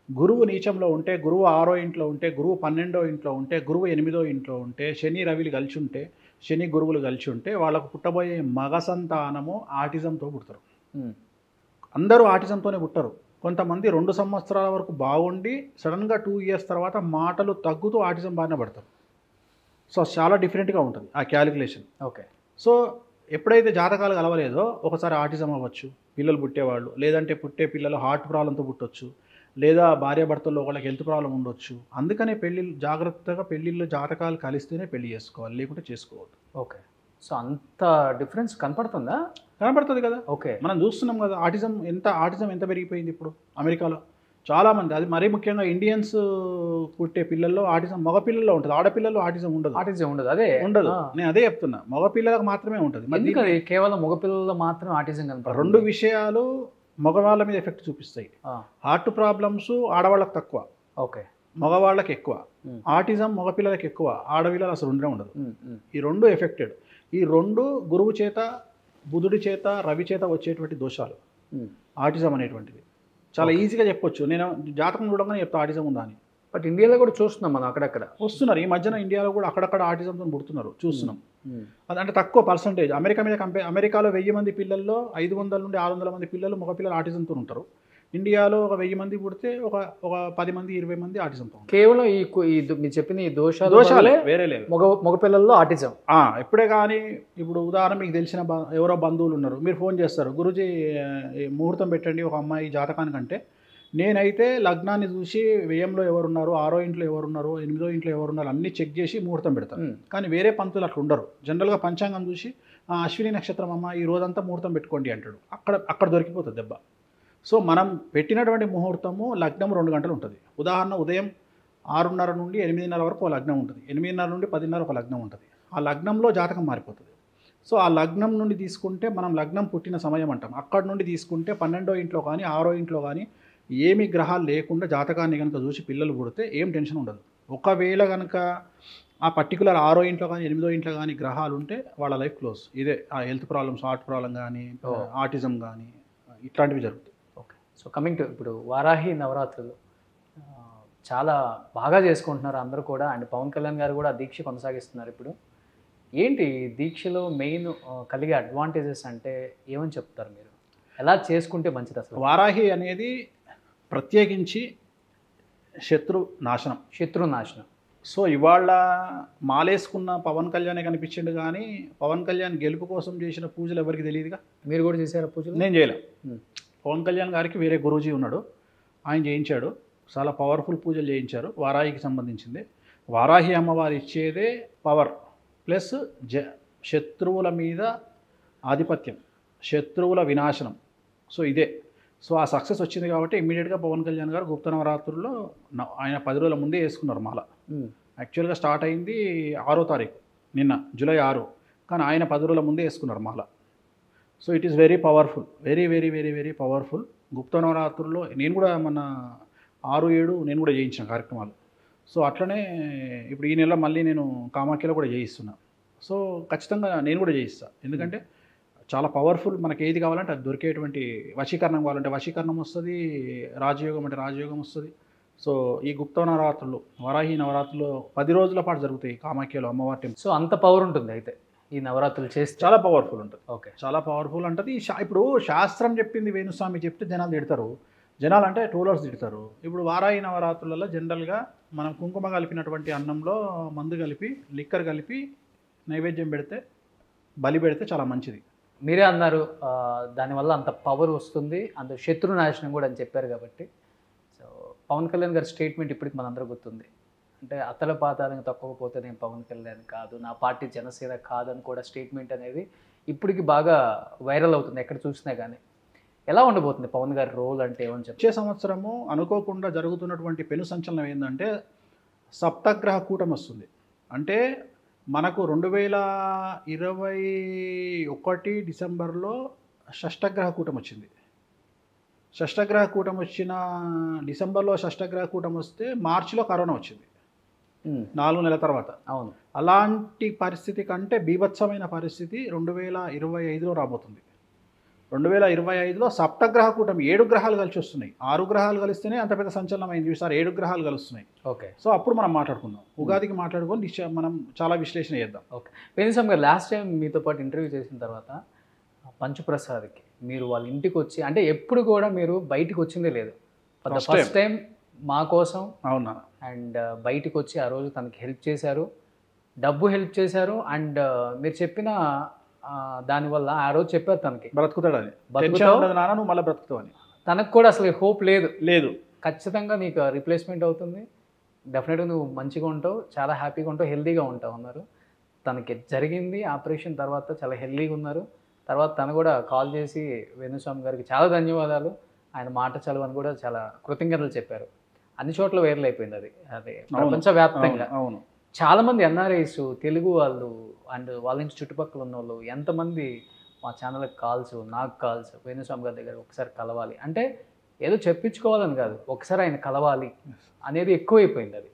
గురువు నీచంలో ఉంటే, గురువు 6వ ఇంట్లో ఉంటే, గురువు 12వ ఇంట్లో ఉంటే, గురువు 8వ ఇంట్లో ఉంటే, శని రవిలు కలిసి ఉంటే, శని గురువులు కలిసి ఉంటే వాళ్ళకు పుట్టబోయే మగ సంతానము ఆటిజంతో పుడతారు. అందరూ ఆటిజంతోనే పుట్టరు. కొంతమంది 2 సంవత్సరాల వరకు బాగుండి సడన్గా 2 ఇయర్స్ తర్వాత మాటలు తగ్గుతూ ఆటిజం బారిన పడతారు. సో చాలా డిఫరెంట్గా ఉంటుంది ఆ క్యాలిక్యులేషన్. ఓకే, సో ఎప్పుడైతే జాతకాలు కలవలేదో ఒకసారి ఆటిజం అవ్వచ్చు పిల్లలు పుట్టేవాళ్ళు, లేదంటే పుట్టే పిల్లలు హార్ట్ ప్రాబ్లంతో పుట్టొచ్చు, లేదా భార్యాభర్తల్లో ఒకళ్ళకి హెల్త్ ప్రాబ్లం ఉండొచ్చు. అందుకనే జాగ్రత్తగా పెళ్ళిళ్ళు జాతకాలు కలిస్తేనే పెళ్లి చేసుకోవాలి, లేకుంటే చేసుకోవద్దు. ఓకే, సో అంత డిఫరెన్స్ కనపడుతుందా? కనపడుతుంది కదా. ఓకే, మనం చూస్తున్నాం కదా ఆటిజం ఎంత పెరిగిపోయింది ఇప్పుడు అమెరికాలో. చాలామంది, అది మరీ ముఖ్యంగా ఇండియన్స్ పుట్టే పిల్లల్లో ఆటిజం మగపిల్లల్లో ఉంటుంది, ఆడపిల్లల్లో ఆటిజం ఉండదు. అదే ఉండదు. నేను అదే చెప్తున్నా, మగపిల్లలకు మాత్రమే ఉంటుంది. మరి కేవలం మగపిల్లల్లో మాత్రం ఆటిజం కనపడుతుంది. 2 విషయాలు మగవాళ్ళ మీద ఎఫెక్ట్ చూపిస్తాయి. హార్ట్ ప్రాబ్లమ్స్ ఆడవాళ్ళకి తక్కువ, ఓకే, మగవాళ్ళకి ఎక్కువ. ఆటిజం మగపిల్లలకి ఎక్కువ, ఆడపిల్లలు అసలు ఉండదు. ఈ 2 ఎఫెక్టెడ్. ఈ 2 గురువు చేత, బుధుడి చేత, రవి చేత వచ్చేటువంటి దోషాలు. ఆటిజం అనేటువంటిది చాలా ఈజీగా చెప్పొచ్చు. నేను జాతకం చూడగానే చెప్తా ఆటిజం ఉందా అని. బట్ ఇండియాలో కూడా చూస్తున్నాం మనం, అక్కడక్కడ వస్తున్నారు. ఈ మధ్యన ఇండియాలో కూడా అక్కడక్కడ ఆటిజంతో పుడుతున్నారు, చూస్తున్నాం. అదంటే తక్కువ పర్సంటేజ్. అమెరికా మీద అమెరికాలో 1000 మంది పిల్లల్లో 500 నుండి 600 మంది పిల్లలు మగపిల్లలు ఆటిజంతో ఉంటారు. ఇండియాలో ఒక 1000 మంది పుడితే ఒక 10 మంది 20 మంది ఆటిజంతో ఉంటారు. కేవలం మీరు చెప్పిన ఈ దోషాలు వేరే లేదు. మగపిల్లల్లో ఆటిజం ఎప్పుడే కానీ ఇప్పుడు ఉదాహరణ మీకు తెలిసిన ఎవరో బంధువులు ఉన్నారు, మీరు ఫోన్ చేస్తారు, గురూజీ ముహూర్తం పెట్టండి ఒక అమ్మాయి జాతకానికంటే. నేనైతే లగ్నాన్ని చూసి వ్యయంలో ఎవరున్నారు, 6వ ఇంట్లో ఎవరున్నారు, 8వ ఇంట్లో ఎవరున్నారు అన్నీ చెక్ చేసి ముహూర్తం పెడతాను. కానీ వేరే పంతులు అట్లా ఉండరు. జనరల్గా పంచాంగం చూసి అశ్విని నక్షత్రం అమ్మ ఈ రోజంతా ముహూర్తం పెట్టుకోండి అంటాడు. అక్కడ దొరికిపోతుంది దెబ్బ. సో మనం పెట్టినటువంటి ముహూర్తము లగ్నం 2 గంటలు ఉంటుంది. ఉదాహరణ ఉదయం 6:30 నుండి 8:30 వరకు ఒక లగ్నం ఉంటుంది, 8:30 నుండి 10:30 ఒక లగ్నం ఉంటుంది. ఆ లగ్నంలో జాతకం మారిపోతుంది. సో ఆ లగ్నం నుండి తీసుకుంటే మనం లగ్నం పుట్టిన సమయం అంటాం. అక్కడ నుండి తీసుకుంటే 12వ ఇంట్లో కానీ 6వ ఇంట్లో కానీ ఏమి గ్రహాలు లేకుండా జాతకాన్ని కనుక చూసి పిల్లలు పుడితే ఏం టెన్షన్ ఉండదు. ఒకవేళ కనుక ఆ పర్టికులర్ 6వ ఇంట్లో కానీ 8వ ఇంట్లో కానీ గ్రహాలు ఉంటే వాళ్ళ లైఫ్ క్లోజ్. ఇదే ఆ హెల్త్ ప్రాబ్లమ్స్, హార్ట్ ప్రాబ్లం కానీ, ఆటిజం కానీ ఇట్లాంటివి జరుగుతాయి. ఓకే, సో కమింగ్ టు ఇప్పుడు వారాహి నవరాత్రులు చాలా బాగా చేసుకుంటున్నారు అందరూ కూడా. అండ్ పవన్ కళ్యాణ్ గారు కూడా దీక్ష కొనసాగిస్తున్నారు. ఇప్పుడు ఏంటి దీక్షలో మెయిన్ కలిగే అడ్వాంటేజెస్ అంటే ఏమని చెప్తారు మీరు? ఎలా చేసుకుంటే మంచిది అసలు? వారాహి అనేది ప్రత్యేకించి శత్రు నాశనం. సో ఇవాళ మాలేసుకున్న పవన్ కళ్యాణే కనిపించిండు, కానీ పవన్ కళ్యాణ్ గెలుపు కోసం చేసిన పూజలు ఎవరికి తెలియదుగా. మీరు కూడా చేశారా పూజలు? నేను చేయలే. పవన్ కళ్యాణ్ గారికి వేరే గురూజీ ఉన్నాడు, ఆయన చేయించాడు. చాలా పవర్ఫుల్ పూజలు చేయించారు. వారాహికి సంబంధించింది. వారాహి అమ్మవారు ఇచ్చేదే పవర్ ప్లస్ శత్రువుల మీద ఆధిపత్యం, శత్రువుల వినాశనం. సో ఇదే. సో ఆ సక్సెస్ వచ్చింది కాబట్టి ఇమ్మీడియట్గా పవన్ కళ్యాణ్ గారు గుప్త నవరాత్రుల్లో ఆయన 10 రోజుల ముందే వేసుకున్నారు మాల. యాక్చువల్గా స్టార్ట్ అయింది 6వ తారీఖు, నిన్న జూలై 6, కానీ ఆయన 10 రోజుల ముందే వేసుకున్నారు మాల. So it is very powerful, very very very very powerful. గుప్త నవరాత్రుల్లో నేను కూడా మన 6, 7 నేను కూడా చేయించిన కార్యక్రమాలు. సో అట్లనే ఇప్పుడు ఈ నెల మళ్ళీ నేను కామాఖ్యలో కూడా చేయిస్తున్నా. సో ఖచ్చితంగా నేను కూడా చేయిస్తాను, ఎందుకంటే చాలా పవర్ఫుల్. మనకి ఏది కావాలంటే అది దొరికేటువంటి, వశీకరణం కావాలంటే వశీకరణం వస్తుంది, రాజయోగం అంటే రాజయోగం వస్తుంది. సో ఈ గుప్త నవరాత్రులు, వరాహి నవరాత్రులు 10 రోజుల పాటు జరుగుతాయి కామాఖ్యలో అమ్మవారి టెంపుల్. సో అంత పవర్ ఉంటుంది అయితే ఈ నవరాత్రులు చేస్తే? చాలా పవర్ఫుల్ ఉంటుంది. ఓకే, చాలా పవర్ఫుల్ ఉంటుంది. ఇప్పుడు శాస్త్రం చెప్పింది వేణుస్వామి చెప్తే జనాలు తిడతారు, జనాలు అంటే ట్రోలర్స్ తిడతారు. ఇప్పుడు వారాహి నవరాత్రులలో జనరల్గా మనం కుంకుమ కలిపినటువంటి అన్నంలో మందు కలిపి, లిక్కర్ కలిపి నైవేద్యం పెడితే, బలి పెడితే చాలా మంచిది. మీరే అన్నారు దానివల్ల అంత పవర్ వస్తుంది, అంత శత్రు నాశనం కూడా అని చెప్పారు కాబట్టి. సో పవన్ కళ్యాణ్ గారి స్టేట్మెంట్ ఇప్పటికి మనందరూ గుర్తుంది. అంటే అతల పాతాలను తక్కువపోతే నేను పవన్ కళ్యాణ్ కాదు, నా పార్టీ జనసేన కాదని కూడా స్టేట్మెంట్ అనేది ఇప్పటికి బాగా వైరల్ అవుతుంది ఎక్కడ చూసినా కానీ. ఎలా ఉండబోతుంది పవన్ గారి రోల్ అంటే ఏమని చెప్పి? వచ్చే సంవత్సరము అనుకోకుండా జరుగుతున్నటువంటి పెను సంచలనం ఏంటంటే సప్తగ్రహ కూటమి వస్తుంది. అంటే మనకు 2021 డిసెంబర్లో షష్టగ్రహ కూటమి వచ్చింది. షష్టగ్రహ కూటమి వచ్చిన డిసెంబర్లో షష్టగ్రహ కూటమి వస్తే మార్చిలో కరోనా వచ్చింది 4 నెలల తర్వాత. అవును, అలాంటి పరిస్థితి కంటే బీభత్సమైన పరిస్థితి 2025లో రాబోతుంది. 2025లో సప్తగ్రహ కూటమి 7 గ్రహాలు కలిసి వస్తున్నాయి. 6 గ్రహాలు కలిస్తేనే అంత పెద్ద సంచలనం అయింది, ఈసారి 7 గ్రహాలు కలుస్తున్నాయి. ఓకే. సో అప్పుడు మనం మాట్లాడుకుందాం, ఉగాదికి మాట్లాడుకొని మనం చాలా విశ్లేషణ చేద్దాం. ఓకే. వేణుస్వామి గారు లాస్ట్ టైం మీతో పాటు ఇంటర్వ్యూ చేసిన తర్వాత పంచుప్రసాద్కి మీరు వాళ్ళ ఇంటికి వచ్చి, అంటే ఎప్పుడు కూడా మీరు బయటికి వచ్చిందే లేదు, ఫస్ట్ టైం మా కోసం. అవునా? అండ్ బయటికి వచ్చి ఆ రోజు తనకి హెల్ప్ చేశారు, డబ్బు హెల్ప్ చేశారు. అండ్ మీరు చెప్పిన దానివల్ల ఆ రోజు చెప్పారు తనకి బ్రతుకుతాడని, నాన్న నువ్వు మళ్ళీ బ్రతుకుతావని. తనకు కూడా అసలు హోప్ లేదు, ఖచ్చితంగా నీకు రీప్లేస్మెంట్ అవుతుంది, డెఫినెట్గా నువ్వు మంచిగా ఉంటావు, చాలా హ్యాపీగా ఉంటావు, హెల్తీగా ఉంటావు అన్నారు. తనకి జరిగింది ఆపరేషన్ తర్వాత చాలా హెల్తీగా ఉన్నారు. తర్వాత తను కూడా కాల్ చేసి వేణుస్వామి గారికి చాలా ధన్యవాదాలు, ఆయన మాట చలువు అని కూడా చాలా కృతజ్ఞతలు చెప్పారు. అన్ని చోట్ల వైరల్ అయిపోయింది అది ప్రపంచవ్యాప్తంగా. అవును, చాలామంది ఎన్ఆర్ఐస్, తెలుగు వాళ్ళు అండ్ వాళ్ళ నుంచి చుట్టుపక్కల ఉన్న వాళ్ళు ఎంతమంది మా ఛానల్కి కాల్స్, నాకు కాల్స్, వేణుస్వామి గారి దగ్గర ఒకసారి కలవాలి అంటే ఏదో చెప్పించుకోవాలని కాదు, ఒకసారి ఆయన కలవాలి అనేది ఎక్కువైపోయింది అది.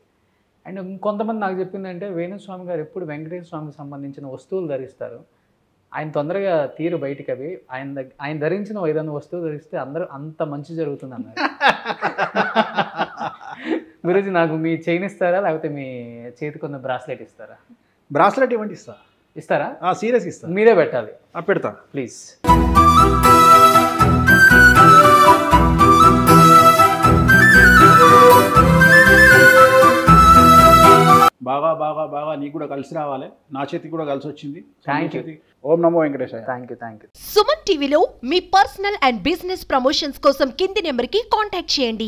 అండ్ కొంతమంది నాకు చెప్పిందంటే వేణుస్వామి గారు ఎప్పుడు వెంకటేశ్వర స్వామికి సంబంధించిన వస్తువులు ధరిస్తారు, ఆయన తొందరగా తీరు బయటికి అవి, ఆయన ధరించిన ఏదైనా వస్తువు ధరిస్తే అందరూ అంత మంచి జరుగుతుంది అన్నారు. గురూజీ నాకు మీ చైన్ ఇస్తారా, లేకపోతే మీ చేతికి ఉన్న బ్రాస్లెట్ ఇస్తారా? బ్రాస్లెట్ ఇవ్వండి, ఇస్తారా? సీరియస్ ఇస్తా, మీరే పెట్టాలి. పెడతా ప్లీజ్. బాగా బాగా బాగా నీకు కూడా కలిసి రావాలి, నా చేతికి కూడా కలిసి వచ్చింది. Thank you. Om Namo Venkatesaya. Thank you. Suman టీవీలో మీ పర్సనల్ అండ్ బిజినెస్ ప్రమోషన్స్ కోసం కింది నెంబర్కి కాంటాక్ట్ చేయండి.